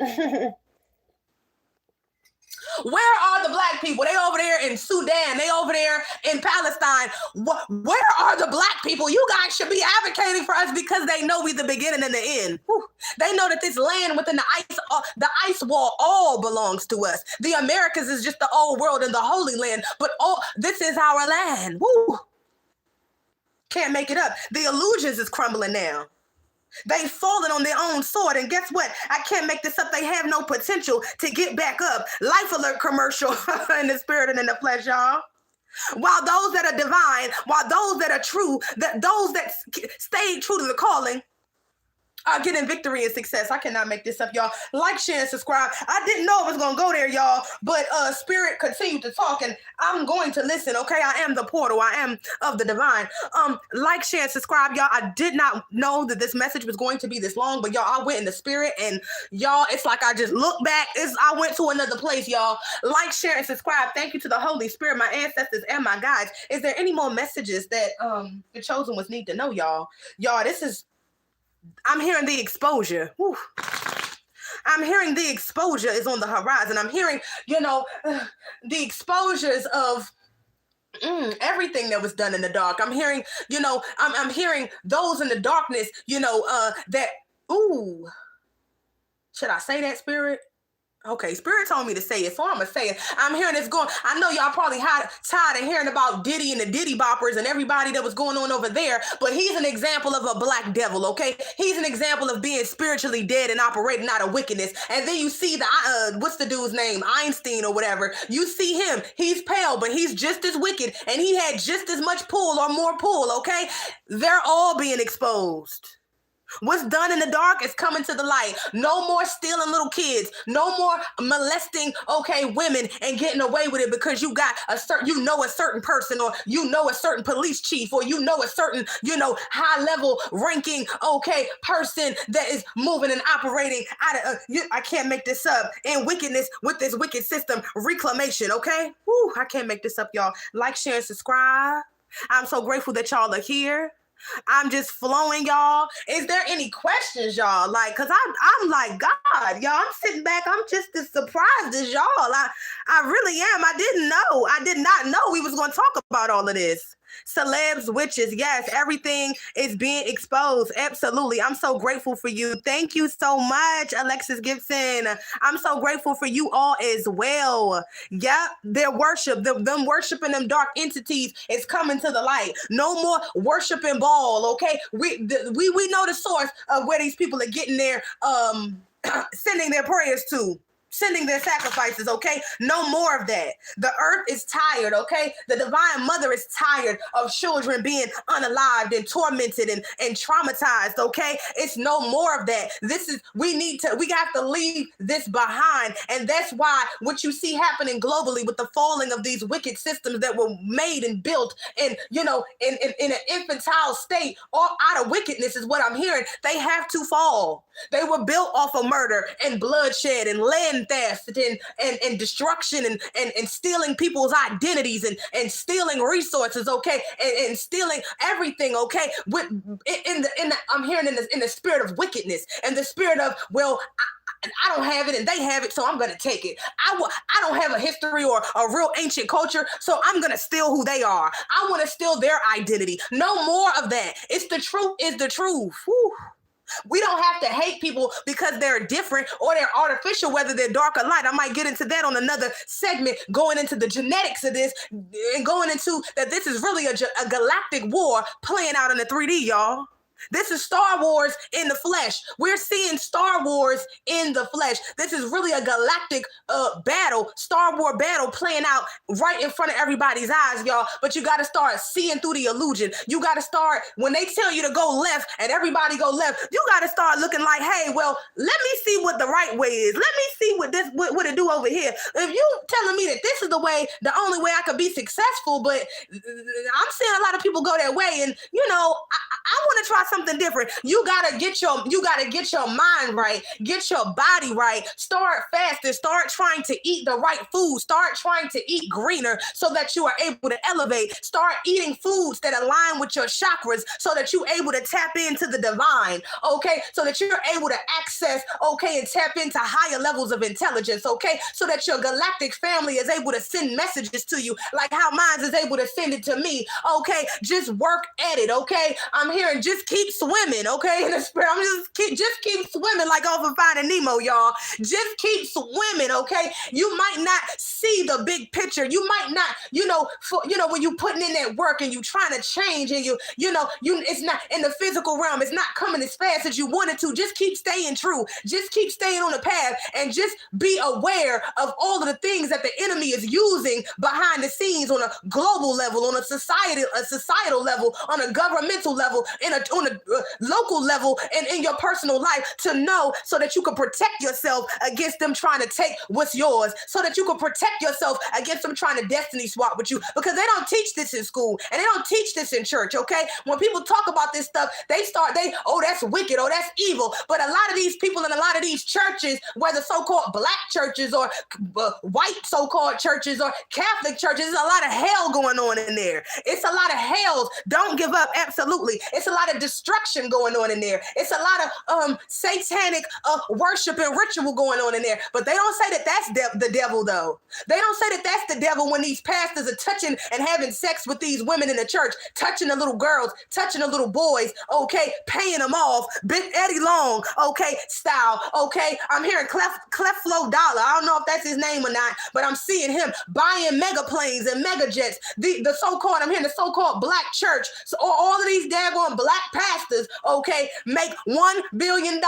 Where are the black people? They over there in Sudan. They over there in Palestine. Where are the black people? You guys should be advocating for us because they know we the beginning and the end. Whew. They know that this land within the ice wall all belongs to us. The Americas is just the old world and the Holy Land, but this is our land. Woo. Can't make it up. The illusions is crumbling now. They've fallen on their own sword, and guess what? I can't make this up. They have no potential to get back up. Life Alert commercial in the spirit and in the flesh, y'all. While those that are divine, while those that are true, those that stay true to the calling, are getting victory and success. I cannot make this up, y'all. Like, share, and subscribe. I didn't know it was going to go there, y'all, but Spirit continued to talk, and I'm going to listen, okay? I am the portal. I am of the divine. Like, share, and subscribe, y'all. I did not know that this message was going to be this long, but y'all, I went in the spirit, and y'all, it's like I just look back. I went to another place, y'all. Like, share, and subscribe. Thank you to the Holy Spirit, my ancestors, and my guides. Is there any more messages that the chosen ones need to know, y'all? Y'all, I'm hearing the exposure. Whew. I'm hearing the exposure is on the horizon. I'm hearing, the exposures of everything that was done in the dark. I'm hearing, I'm hearing those in the darkness, that, ooh, should I say that, Spirit? Okay, Spirit told me to say it, so I'm going to say it. I'm hearing it's going. I know y'all probably tired of hearing about Diddy and the Diddy Boppers and everybody that was going on over there, but he's an example of a black devil, okay? He's an example of being spiritually dead and operating out of wickedness. And then you see what's the dude's name? Einstein or whatever. You see him. He's pale, but he's just as wicked, and he had just as much pull or more pull, okay? They're all being exposed. What's done in the dark is coming to the light. No more stealing little kids. No more molesting, okay, women and getting away with it because you got a certain person, or a certain police chief, or a certain, high level ranking, okay, person that is moving and operating out of, I can't make this up, in wickedness with this wicked system, reclamation, okay? Woo, I can't make this up, y'all. Like, share, and subscribe. I'm so grateful that y'all are here. I'm just flowing, y'all. Is there any questions, y'all? Like, cause I'm like, God, y'all, I'm sitting back. I'm just as surprised as y'all. I really am. I didn't know. I did not know we was going to talk about all of this. Celebs, witches, yes, everything is being exposed. Absolutely. I'm so grateful for you. Thank you so much, Alexis Gibson. I'm so grateful for you all as well. Yep, their worship, them worshiping them dark entities is coming to the light. No more worshiping Baal, okay? We know the source of where these people are getting their sending their prayers to, sending their sacrifices, okay? No more of that. The earth is tired, okay? The divine mother is tired of children being unalived and tormented and traumatized, okay? It's no more of that. We have to leave this behind. And that's why what you see happening globally with the falling of these wicked systems that were made and built in an infantile state, all out of wickedness is what I'm hearing. They have to fall. They were built off of murder and bloodshed and land theft and destruction and stealing people's identities and stealing resources, okay, and stealing everything, okay. I'm hearing in the spirit of wickedness and the spirit of, well, I don't have it and they have it, so I'm going to take it. I don't have a history or a real ancient culture, so I'm going to steal who they are. I want to steal their identity. No more of that. It's the truth is the truth. Whew. We don't have to hate people because they're different or they're artificial, whether they're dark or light. I might get into that on another segment, going into the genetics of this and going into that this is really a galactic war playing out in the 3D, y'all. This is Star Wars in the flesh. We're seeing Star Wars in the flesh. This is really a galactic battle, Star Wars battle playing out right in front of everybody's eyes, y'all. But you got to start seeing through the illusion. You got to start, when they tell you to go left and everybody go left, you got to start looking like, hey, well, let me see what the right way is. Let me see what it do over here. If you telling me that this is the only way I could be successful, but I'm seeing a lot of people go that way, and I want to try something different. You gotta get your mind right, get your body right. Start fasting. Start trying to eat the right food. Start trying to eat greener so that you are able to elevate. Start eating foods that align with your chakras so that you're able to tap into the divine. Okay, so that you're able to access. Okay, and tap into higher levels of intelligence. Okay, so that your galactic family is able to send messages to you, like how mine is able to send it to me. Okay, just work at it. Okay, I'm hearing just keep swimming, okay, in the spirit. I'm just keep swimming like off of Finding Nemo, y'all. Just keep swimming, okay? You might not see the big picture. You might not, when you putting in that work and you trying to change and it's not in the physical realm. It's not coming as fast as you wanted to. Just keep staying true. Just keep staying on the path and just be aware of all of the things that the enemy is using behind the scenes on a global level, on a societal level, on a governmental level, on a local level, and in your personal life, to know so that you can protect yourself against them trying to take what's yours, so that you can protect yourself against them trying to destiny swap with you, because they don't teach this in school and they don't teach this in church, okay? When people talk about this stuff, oh, that's wicked, oh, that's evil. But a lot of these people in a lot of these churches, whether so-called black churches or white so-called churches or Catholic churches, there's a lot of hell going on in there. It's a lot of hells. Don't give up, absolutely. It's a lot of destruction going on in there. It's a lot of satanic worship and ritual going on in there. But they don't say that that's the devil, though. They don't say that that's the devil when these pastors are touching and having sex with these women in the church, touching the little girls, touching the little boys, okay, paying them off, Big Eddie Long, okay, style, okay. I'm hearing Cleflo Dollar. I don't know if that's his name or not, but I'm seeing him buying mega planes and mega jets. I'm hearing the so-called black church. So all of these daggone black pastors, okay, make $1 billion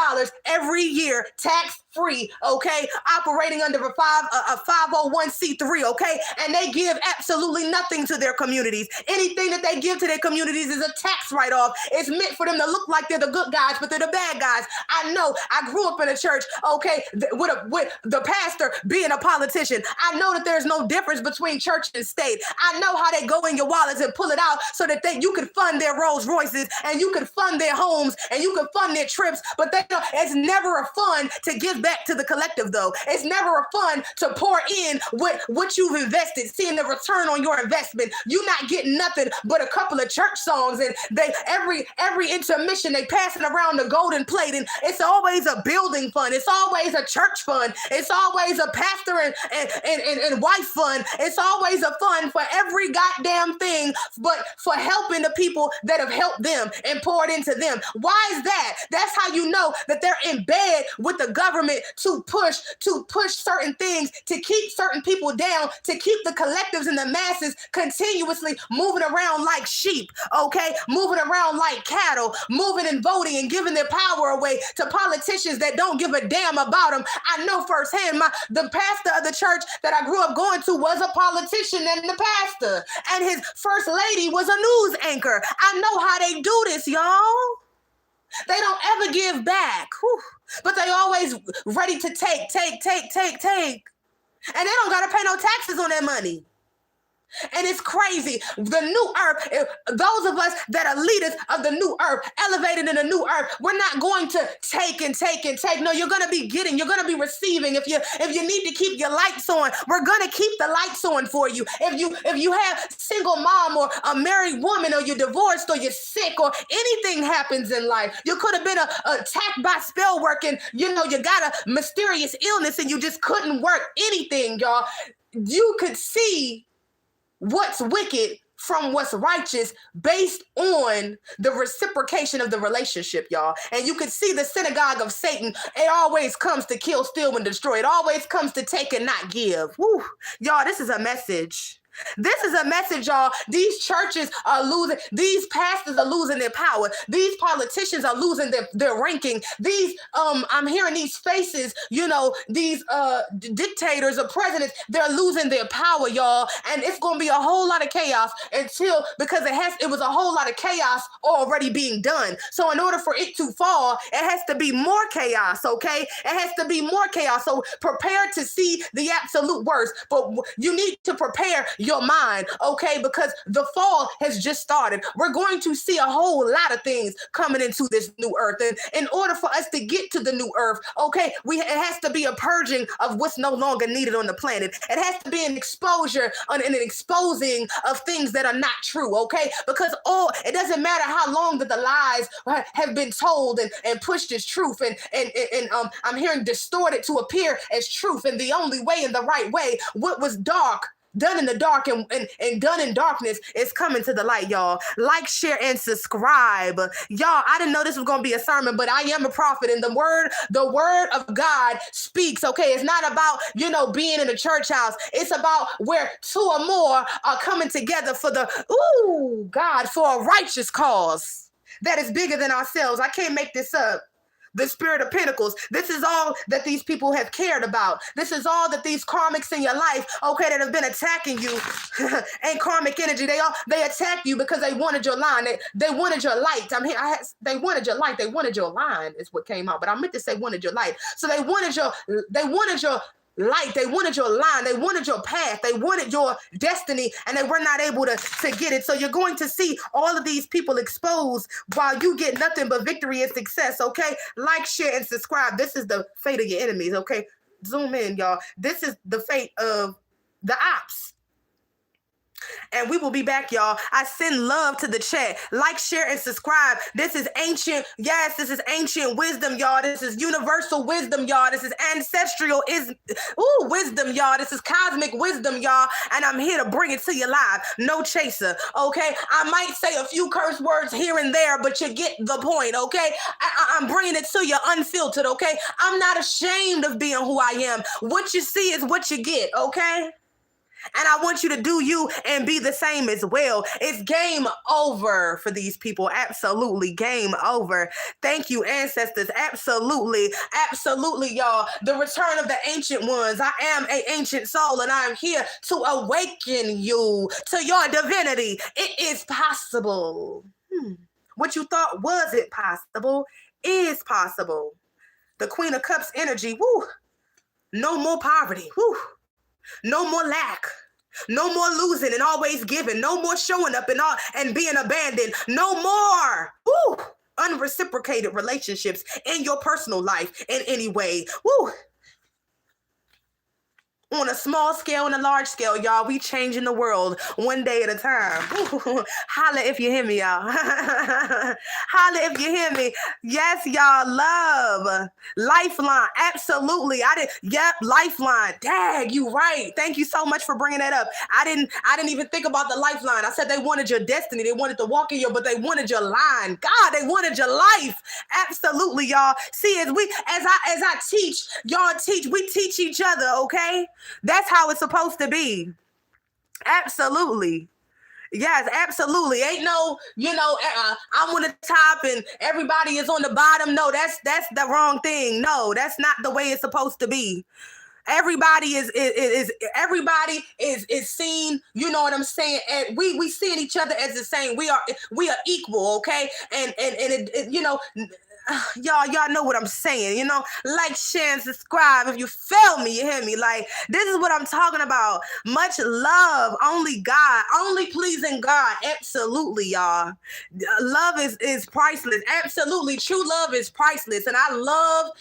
every year tax free, okay, operating under a 501c3, okay, and they give absolutely nothing to their communities. Anything that they give to their communities is a tax write-off. It's meant for them to look like they're the good guys, but they're the bad guys. I know. I grew up in a church, okay, with the pastor being a politician. I know that there's no difference between church and state. I know how they go in your wallets and pull it out so that you can fund their Rolls Royces and you can fund their homes and you can fund their trips, but it's never a fun to give back to the collective, though. It's never a fun to pour in what you've invested, seeing the return on your investment. You're not getting nothing but a couple of church songs, and they every intermission they passing around the golden plate, and it's always a building fund. It's always a church fund. It's always a pastor and wife fund. It's always a fund for every goddamn thing, but for helping the people that have helped them and poured into them. Why is that? That's how you know that they're in bed with the government to push certain things, to keep certain people down, to keep the collectives and the masses continuously moving around like sheep, okay? Moving around like cattle, moving and voting and giving their power away to politicians that don't give a damn about them. I know firsthand, the pastor of the church that I grew up going to was a politician and the pastor, and his first lady was a news anchor. I know how they do this, y'all. They don't ever give back. Whew. But they always ready to take. And they don't got to pay no taxes on that money. And it's crazy. The new earth, those of us that are leaders of the new earth, elevated in the new earth, we're not going to take and take and take. No, you're going to be getting, you're going to be receiving. If you need to keep your lights on, we're going to keep the lights on for you. If you have single mom or a married woman, or you're divorced, or you're sick, or anything happens in life, you could have been attacked by spell work, and you got a mysterious illness and you just couldn't work anything, y'all. You could see what's wicked from what's righteous based on the reciprocation of the relationship, y'all. And you can see the synagogue of Satan. It always comes to kill, steal, and destroy. It always comes to take and not give. Woo. Y'all, this is a message. This is a message, y'all. These churches are losing. These pastors are losing their power. These politicians are losing their ranking. I'm hearing these faces, these dictators or presidents, they're losing their power, y'all. And it's going to be a whole lot of chaos because it was a whole lot of chaos already being done. So in order for it to fall, it has to be more chaos, okay? It has to be more chaos. So prepare to see the absolute worst, but you need to prepare your mind, okay? Because the fall has just started. We're going to see a whole lot of things coming into this new earth. And in order for us to get to the new earth, okay, it has to be a purging of what's no longer needed on the planet. It has to be an exposure and an exposing of things that are not true, okay? Because it doesn't matter how long that the lies have been told and pushed as truth, and I'm hearing distorted to appear as truth, and the only way and the right way, what was dark, done in the dark and done in darkness, is coming to the light, y'all. Like, share, and subscribe. Y'all, I didn't know this was going to be a sermon, but I am a prophet, and the word of God speaks, okay? It's not about, being in a church house. It's about where two or more are coming together for a righteous cause that is bigger than ourselves. I can't make this up. The Spirit of Pentacles. This is all that these people have cared about. This is all that these karmics in your life, okay, that have been attacking you. And karmic energy, they attacked you because they wanted your line. They wanted your light. They wanted your light. They wanted your line is what came out. But I meant to say wanted your light. So they wanted your light. They wanted your line. They wanted your path. They wanted your destiny, and they were not able to get it. So you're going to see all of these people exposed while you get nothing but victory and success, okay? Like, share, and subscribe. This is the fate of your enemies, okay? Zoom in, y'all. This is the fate of the ops. And we will be back, y'all. I send love to the chat. Like, share, and subscribe. This is ancient. Yes, this is ancient wisdom, y'all. This is universal wisdom, y'all. This is ancestral wisdom, y'all. This is cosmic wisdom, y'all. And I'm here to bring it to you live. No chaser, okay? I might say a few curse words here and there, but you get the point, okay? I'm bringing it to you unfiltered, okay? I'm not ashamed of being who I am. What you see is what you get, okay? And I want you to do you and be the same as well. It's game over for these people. Absolutely game over. Thank you, ancestors. Absolutely. Absolutely, y'all. The return of the ancient ones. I am an ancient soul and I'm here to awaken you to your divinity. It is possible. What you thought wasn't possible is possible. The Queen of Cups energy. Woo. No more poverty. Woo. No more lack. No more losing and always giving. No more showing up and being abandoned. No more unreciprocated relationships in your personal life in any way. Woo. On a small scale and a large scale, y'all, we changing the world one day at a time. Holla if you hear me, y'all. Holla if you hear me. Yes, y'all, love. Lifeline, absolutely. Yep, Lifeline. Dag, you right. Thank you so much for bringing that up. I didn't even think about the lifeline. I said they wanted your destiny. They wanted to walk in but they wanted your line. God, they wanted your life. Absolutely, y'all. See, as I teach, y'all teach, we teach each other, okay? That's how it's supposed to be. Absolutely. Yes, absolutely. Ain't no, I'm on the top and everybody is on the bottom. No, that's the wrong thing. No, that's not the way it's supposed to be. Everybody is seen, you know what I'm saying? And we seeing each other as the same. We are equal, okay? And y'all know what I'm saying, like, share, and subscribe if you feel me, you hear me? Like, this is what I'm talking about. Much love, only God, only pleasing God. Absolutely, y'all. Love is priceless. Absolutely, true love is priceless. And I love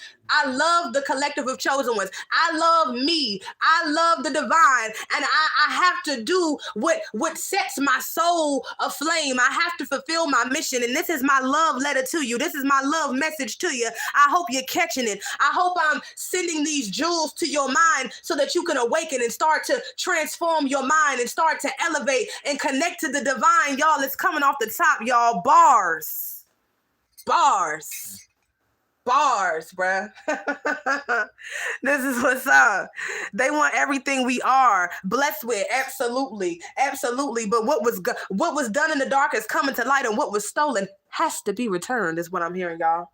the collective of chosen ones. I love me. I love the divine. And I have to do what sets my soul aflame. I have to fulfill my mission. And this is my love letter to you. This is my love message to you. I hope you're catching it. I hope I'm sending these jewels to your mind so that you can awaken and start to transform your mind and start to elevate and connect to the divine. Y'all, it's coming off the top, y'all. Bars. Bars, bruh. This is what's up. They want everything we are blessed with. Absolutely. But what was done in the dark is coming to light, and what was stolen has to be returned, is what I'm hearing, y'all.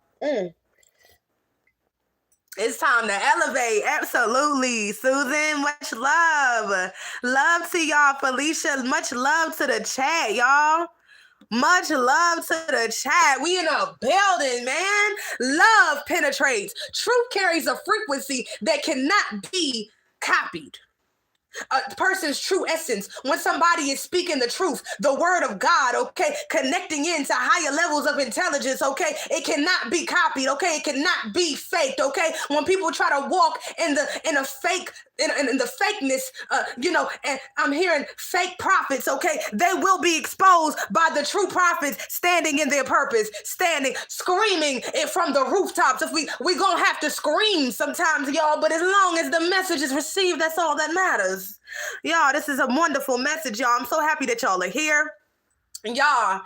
It's time to elevate. Absolutely. Susan, much love. Love to y'all. Felicia, much love to the chat, y'all. Much love to the chat. We in a building, man. Love penetrates. Truth carries a frequency that cannot be copied. A person's true essence, when somebody is speaking the truth, the word of God, okay, connecting into higher levels of intelligence, okay, it cannot be copied, okay, it cannot be faked, okay. When people try to walk in the fakeness, and I'm hearing fake prophets, okay, they will be exposed by the true prophets standing in their purpose, screaming it from the rooftops. If we gonna have to scream sometimes, y'all, but as long as the message is received, that's all that matters. Y'all, this is a wonderful message, y'all. I'm so happy that y'all are here. Y'all,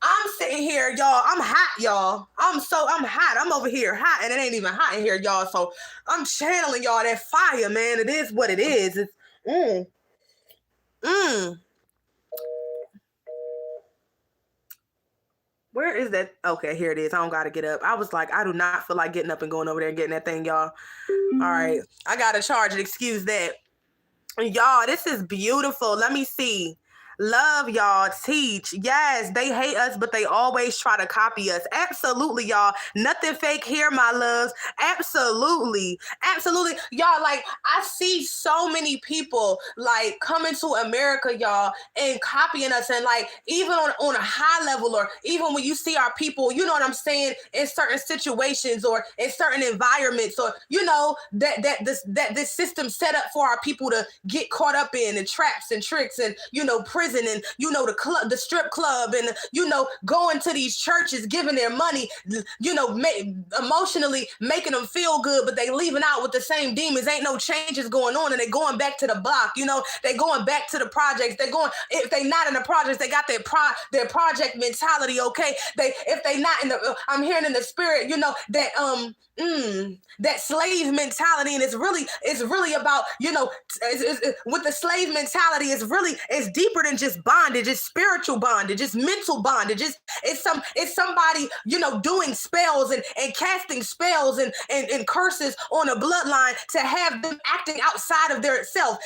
I'm sitting here, y'all. I'm hot, y'all. I'm hot. I'm over here hot, and it ain't even hot in here, y'all. So I'm channeling y'all that fire, man. It is what it is. It's Where is that? Okay, here it is. I don't gotta get up. I was like, I do not feel like getting up and going over there and getting that thing, y'all. All right, I gotta charge it. Excuse that. Y'all, this is beautiful. Let me see. Love, y'all. Teach. Yes, they hate us, but they always try to copy us. Absolutely, y'all. Nothing fake here, my loves. Absolutely. Y'all, like, I see so many people, like, coming to America, y'all, and copying us. And, like, even on a high level, or even when you see our people, you know what I'm saying, in certain situations or in certain environments, or, that this system set up for our people to get caught up in, and traps and tricks and, prison and, the strip club, and, going to these churches, giving their money, emotionally making them feel good, but they leaving out with the same demons. Ain't no changes going on, and they going back to the block. They going back to the projects. If they not in the projects, they got their project mentality. Okay, if they not in the, I'm hearing in the spirit, that that slave mentality, and it's really about, with the slave mentality, it's deeper than just bondage. It's spiritual bondage, it's mental bondage, it's somebody, doing spells and casting spells and curses on a bloodline to have them acting outside of their self,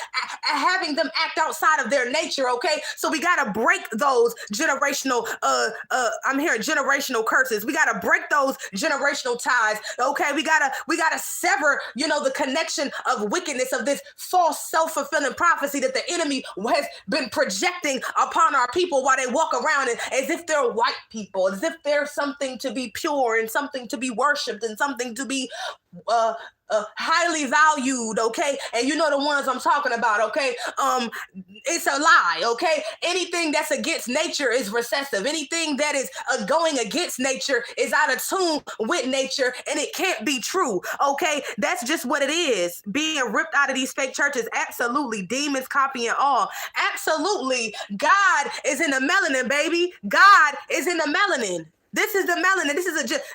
having them act outside of their nature. Okay, so we got to break those generational I'm hearing generational curses. We got to break those generational ties. Okay, we gotta sever, the connection of wickedness, of this false self-fulfilling prophecy that the enemy has been projecting upon our people while they walk around as if they're white people, as if they're something to be pure and something to be worshipped and something to be highly valued. Okay, and you know the ones I'm talking about. Okay, it's a lie. Okay, anything that's against nature is recessive. Anything that is going against nature is out of tune with nature, and it can't be true. Okay, that's just what it is. Being ripped out of these fake churches, absolutely. Demons, copy, and all, absolutely. God is in the melanin, baby. God is in the melanin. This is the melanin.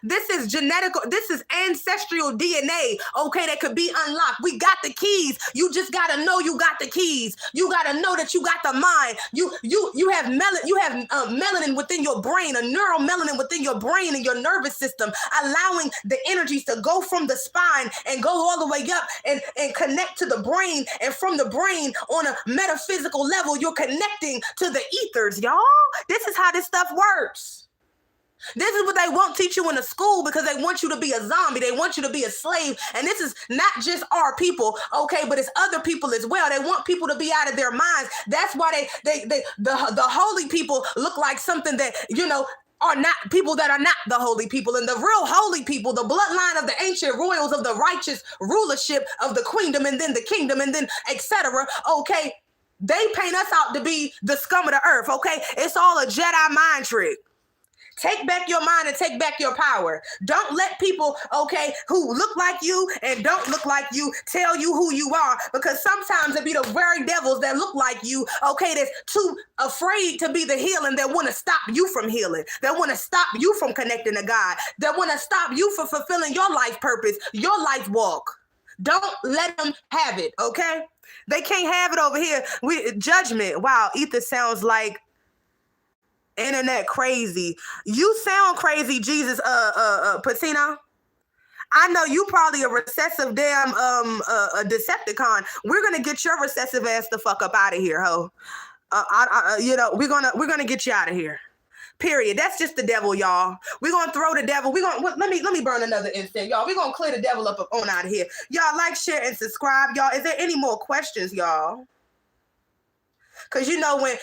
This is genetic. This is ancestral DNA. Okay, that could be unlocked. We got the keys. You just gotta know you got the keys. You gotta know that you got the mind. You have melanin within your brain, a neural melanin within your brain and your nervous system, allowing the energies to go from the spine and go all the way up and connect to the brain. And from the brain, on a metaphysical level, you're connecting to the ethers, y'all. This is how this stuff works. This is what they won't teach you in the school, because they want you to be a zombie. They want you to be a slave. And this is not just our people, okay, but it's other people as well. They want people to be out of their minds. That's why the holy people look like something that, are not people that are not the holy people. And the real holy people, the bloodline of the ancient royals, of the righteous rulership of the queendom, and then the kingdom, and then etc. Okay, they paint us out to be the scum of the earth. Okay, it's all a Jedi mind trick. Take back your mind and take back your power. Don't let people, okay, who look like you and don't look like you tell you who you are, because sometimes it be the very devils that look like you, okay, that's too afraid to be the healing, that want to stop you from healing, that want to stop you from connecting to God, that want to stop you from fulfilling your life purpose, your life walk. Don't let them have it, okay? They can't have it over here. Judgment. Wow, Ether sounds like internet crazy. You sound crazy, Jesus, Patino. I know you probably a recessive damn a Decepticon. We're gonna get your recessive ass the fuck up out of here, ho. We're gonna get you out of here. Period. That's just the devil, y'all. We're gonna throw the devil. Let me burn another incense, y'all. We're gonna clear the devil up on out of here. Y'all like, share, and subscribe, y'all. Is there any more questions, y'all? Because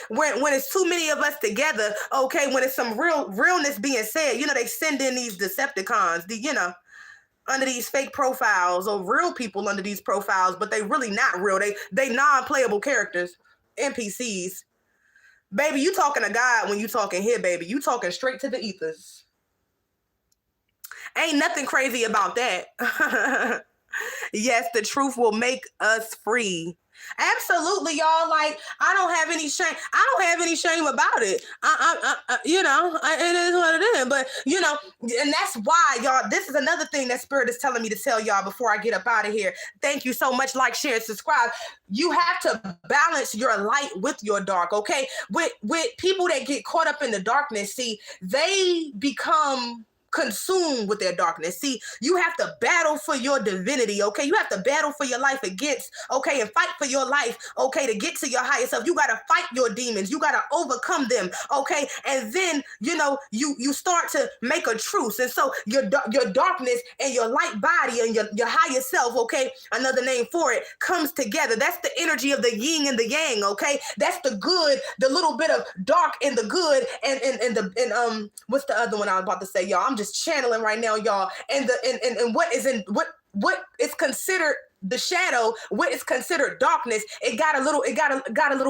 when it's too many of us together, okay, when it's some realness being said, they send in these Decepticons, under these fake profiles, or real people under these profiles, but they really not real. They non-playable characters, NPCs. Baby, you talking to God when you talking here, baby. You talking straight to the ethers. Ain't nothing crazy about that. Yes, the truth will make us free. Absolutely, y'all. Like, I don't have any shame. I don't have any shame about it. It is what it is. But, and that's why, y'all, this is another thing that Spirit is telling me to tell y'all before I get up out of here. Thank you so much. Like, share, and subscribe. You have to balance your light with your dark, okay? With people that get caught up in the darkness, see, they become consumed with their darkness. See, you have to battle for your divinity, okay? You have to battle for your life against, okay, and fight for your life, okay, to get to your highest self. You got to fight your demons. You got to overcome them, okay? And then, you start to make a truce. And so your darkness and your light body and your higher self, okay, another name for it, comes together. That's the energy of the yin and the yang, okay? That's the good, the little bit of dark and the good, and what's the other one I was about to say, y'all? I'm just channeling right now, y'all. And what is considered the shadow, what is considered darkness, it got a little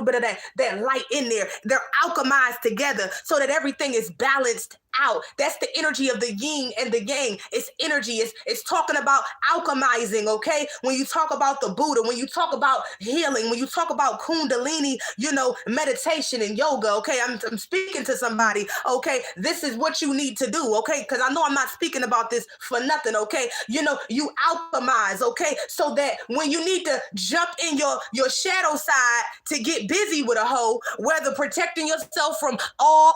bit of that light in there. They're alchemized together so that everything is balanced out. That's the energy of the yin and the yang. It's energy. It's talking about alchemizing, okay? When you talk about the Buddha, when you talk about healing, when you talk about Kundalini, meditation and yoga, okay? I'm speaking to somebody, okay? This is what you need to do, okay? Because I know I'm not speaking about this for nothing, okay? You alchemize, okay? So that when you need to jump in your shadow side to get busy with a hoe, whether protecting yourself from all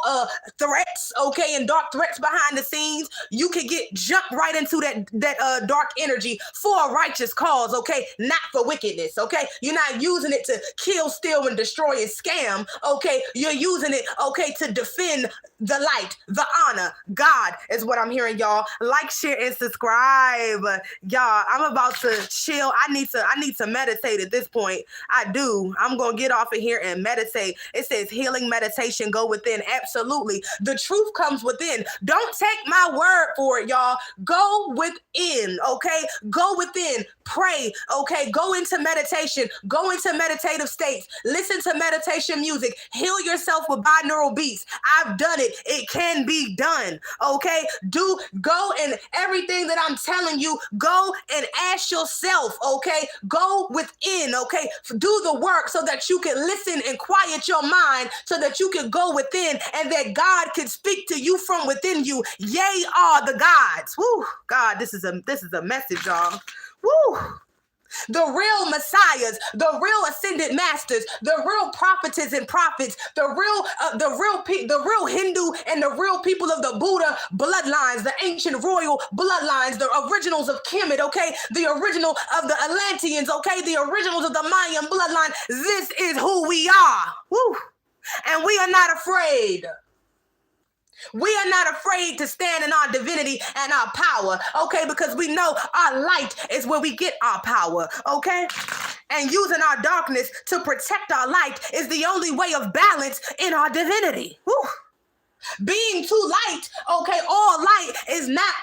threats, okay, and dark threats behind the scenes, you can get jumped right into that dark energy for a righteous cause, okay, not for wickedness, okay. You're not using it to kill, steal, and destroy and scam, okay. You're using it, okay, to defend the light, the honor. God is what I'm hearing, y'all. Like, share, and subscribe, y'all. I'm about to chill. I need to meditate at this point. I do. I'm gonna get off of here and meditate. It says healing meditation, go within. Absolutely. The truth comes within. Don't take my word for it, y'all. Go within, okay? Go within. Pray, okay? Go into meditation. Go into meditative states. Listen to meditation music. Heal yourself with binaural beats. I've done it. It can be done, okay? Go and everything that I'm telling you, go and ask yourself, okay? Go within, okay? Do the work so that you can listen and quiet your mind so that you can go within and that God can speak to you from within you. Yea are the gods. Woo, God, this is a message, y'all. Woo. The real messiahs, the real ascended masters, the real prophetess and prophets, the real Hindu and the real people of the Buddha bloodlines, the ancient royal bloodlines, the originals of Kemet, okay, the original of the Atlanteans, okay, the originals of the Mayan bloodline. This is who we are. Woo. And we are not afraid. We are not afraid to stand in our divinity and our power, okay? Because we know our light is where we get our power, okay? And using our darkness to protect our light is the only way of balance in our divinity. Whew. Being too light, okay, all light is not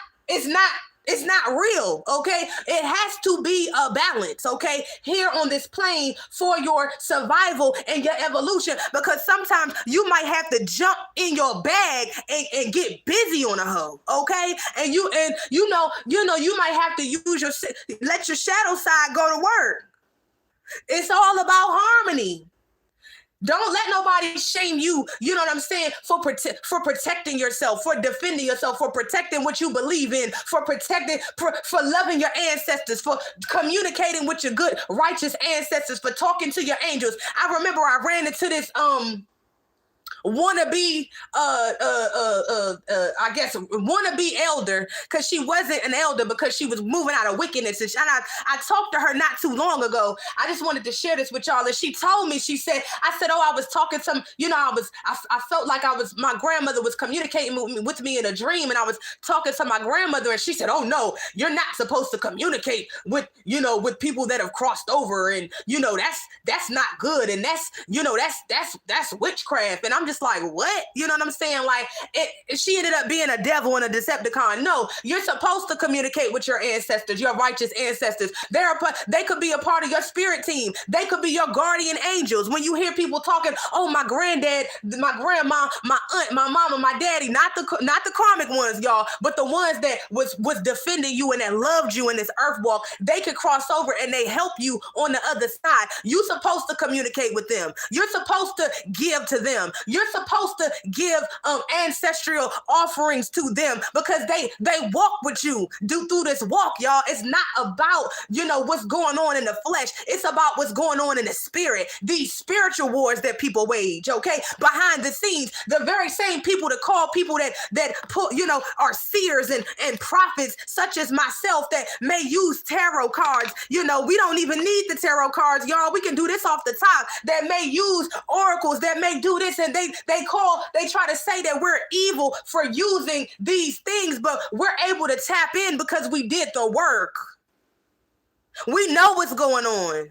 real, okay? It has to be a balance, okay? Here on this plane for your survival and your evolution, because sometimes you might have to jump in your bag and get busy on a hoe, okay? And you might have to let your shadow side go to work. It's all about harmony. Don't let nobody shame you, you know what I'm saying, for protecting yourself, for defending yourself, for protecting what you believe in, for loving your ancestors, for communicating with your good, righteous ancestors, for talking to your angels. I remember I ran into this wannabe elder, because she wasn't an elder because she was moving out of wickedness. And I talked to her not too long ago. I just wanted to share this with y'all. And she told me, I said, I was talking to, I felt like my grandmother was communicating with me in a dream, and I was talking to my grandmother, and she said, oh no, you're not supposed to communicate with people that have crossed over, and that's not good, and that's witchcraft. And I'm just like, what? You know what I'm saying? Like, she ended up being a devil and a Decepticon. No, you're supposed to communicate with your ancestors, your righteous ancestors. They could be a part of your spirit team. They could be your guardian angels. When you hear people talking, oh, my granddad, my grandma, my aunt, my mama, my daddy, not the karmic ones, y'all, but the ones that was defending you and that loved you in this earth walk, they could cross over and they help you on the other side. You're supposed to communicate with them. You're supposed to give to them. You're supposed to give ancestral offerings to them, because they walk with you through this walk, y'all. It's not about what's going on in the flesh. It's about what's going on in the spirit. These spiritual wars that people wage, okay, behind the scenes. The very same people that call people that put are seers and prophets, such as myself, that may use tarot cards. We don't even need the tarot cards, y'all. We can do this off the top. That may use oracles, that may do this, and they try to say that we're evil for using these things, but we're able to tap in because we did the work. We know what's going on.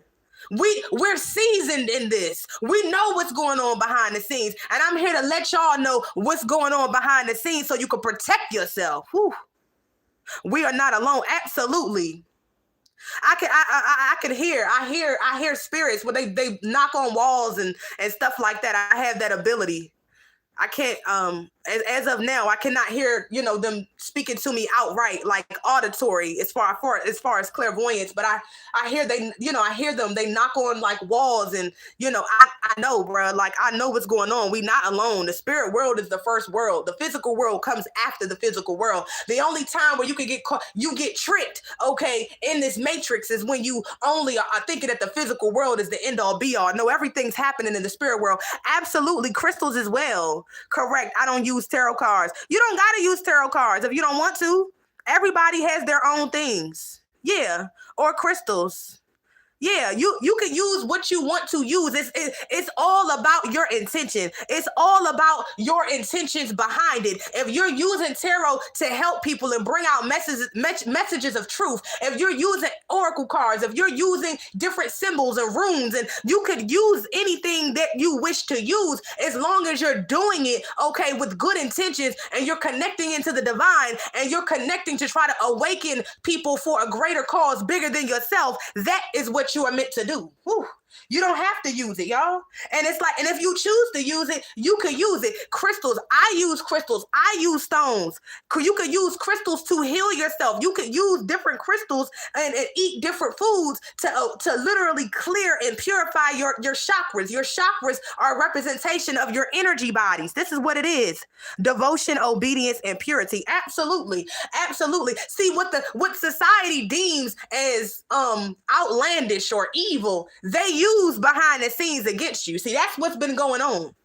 We're seasoned in this. We know what's going on behind the scenes, and I'm here to let y'all know what's going on behind the scenes so you can protect yourself. Whew. We are not alone. Absolutely. I hear spirits when they knock on walls and stuff like that. I have that ability. I can't as of now, I cannot hear, them speaking to me outright, like auditory, as far as clairvoyance. But I hear I hear them. They knock on like walls, and I know, bro. Like I know what's going on. We not alone. The spirit world is the first world. The physical world comes after the physical world. The only time where you can get caught, you get tricked, okay, in this matrix is when you only are thinking that the physical world is the end all be all. No, everything's happening in the spirit world. Absolutely, crystals as well. Correct. I don't use tarot cards. You don't gotta use tarot cards if you don't want to. Everybody has their own things. Yeah, or crystals. Yeah, you can use what you want to use. It's all about your intention. It's all about your intentions behind it. If you're using tarot to help people and bring out messages of truth, if you're using oracle cards, if you're using different symbols and runes, and you could use anything that you wish to use as long as you're doing it, okay, with good intentions, and you're connecting into the divine, and you're connecting to try to awaken people for a greater cause bigger than yourself. That is what you are meant to do. Whew. You don't have to use it, y'all. And it's like, and if you choose to use it, you could use it. Crystals, I use crystals. I use stones. You could use crystals to heal yourself. You could use different crystals and eat different foods to literally clear and purify your chakras. Your chakras are a representation of your energy bodies. This is what it is. Devotion, obedience, and purity. Absolutely. Absolutely. See, what society deems as outlandish or evil, they use behind the scenes against you. See, that's what's been going on.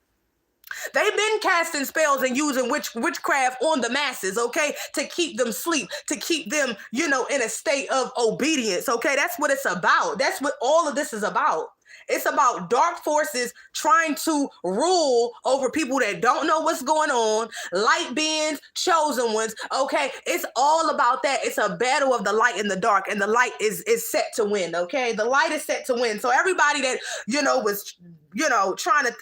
They've been casting spells and using witchcraft on the masses, okay, to keep them asleep, to keep them, in a state of obedience, okay? That's what it's about. That's what all of this is about. It's about dark forces trying to rule over people that don't know what's going on, light beings, chosen ones, okay? It's all about that. It's a battle of the light and the dark, and the light is set to win, okay? The light is set to win. So everybody that, was trying to,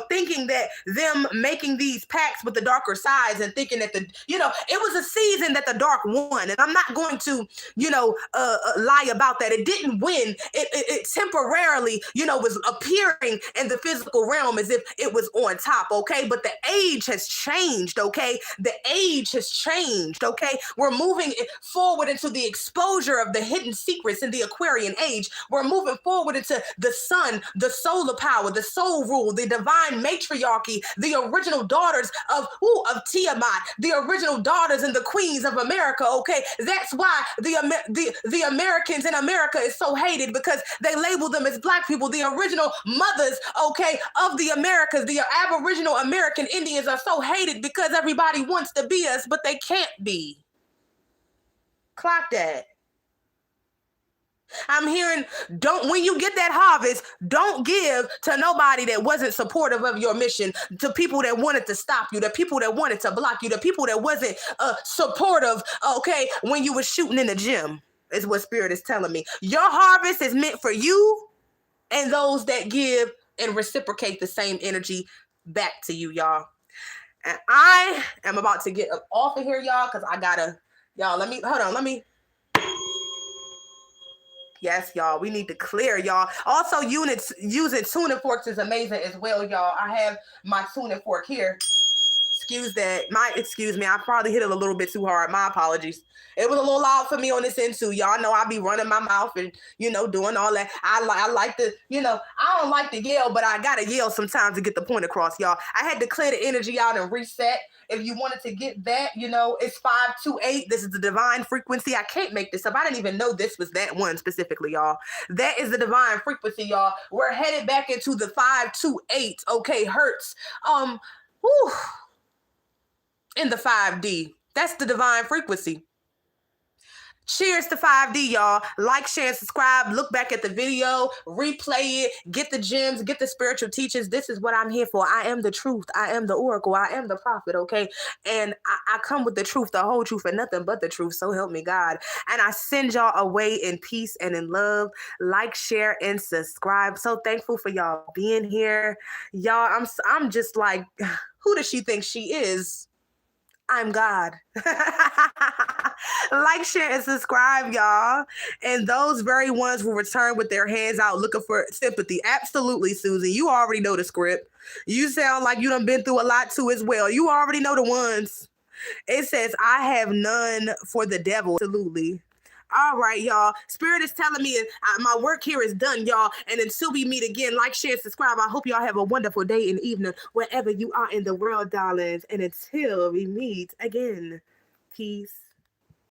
thinking that them making these pacts with the darker sides and thinking that it was a season that the dark won. And I'm not going to, lie about that. It didn't win. It temporarily, was appearing in the physical realm as if it was on top, okay? But the age has changed, okay? The age has changed, okay? We're moving forward into the exposure of the hidden secrets in the Aquarian age. We're moving forward into the sun, the solar power, the soul rule, the divine matriarchy, the original daughters of Tiamat, the original daughters and the queens of America, okay? That's why the Americans in America is so hated, because they label them as black people. The original mothers, okay, of the Americas, the Aboriginal American Indians are so hated because everybody wants to be us, but they can't be. Clock that. I'm hearing, when you get that harvest, don't give to nobody that wasn't supportive of your mission, to people that wanted to stop you, the people that wanted to block you, the people that wasn't supportive, okay, when you were shooting in the gym, is what Spirit is telling me. Your harvest is meant for you and those that give and reciprocate the same energy back to you, y'all. And I am about to get up off of here, y'all, because let me Yes, y'all. We need to clear, y'all. Also, using tuning forks is amazing as well, y'all. I have my tuning fork here. Excuse me. I probably hit it a little bit too hard. My apologies. It was a little loud for me on this end too. Y'all know I be running my mouth and, doing all that. I like to, I don't like to yell, but I got to yell sometimes to get the point across, y'all. I had to clear the energy out and reset. If you wanted to get that, it's 528. This is the divine frequency. I can't make this up. I didn't even know this was that one specifically, y'all. That is the divine frequency, y'all. We're headed back into the 528, okay, hertz. In the 5D. That's the divine frequency. Cheers to 5D, y'all. Like, share, and subscribe. Look back at the video, replay it, get the gems, get the spiritual teachings. This is what I'm here for. I am the truth. I am the oracle. I am the prophet, okay? And I come with the truth, the whole truth, and nothing but the truth. So help me God. And I send y'all away in peace and in love. Like, share, and subscribe. So thankful for y'all being here. Y'all, I'm just like, who does she think she is? I'm God. Like, share, and subscribe, y'all. And those very ones will return with their hands out looking for sympathy. Absolutely, Susan. You already know the script. You sound like you done been through a lot too as well. You already know the ones. It says, I have none for the devil. Absolutely. All right, y'all. Spirit is telling me my work here is done, y'all. And until we meet again, like, share, subscribe. I hope y'all have a wonderful day and evening wherever you are in the world, darlings. And until we meet again, peace.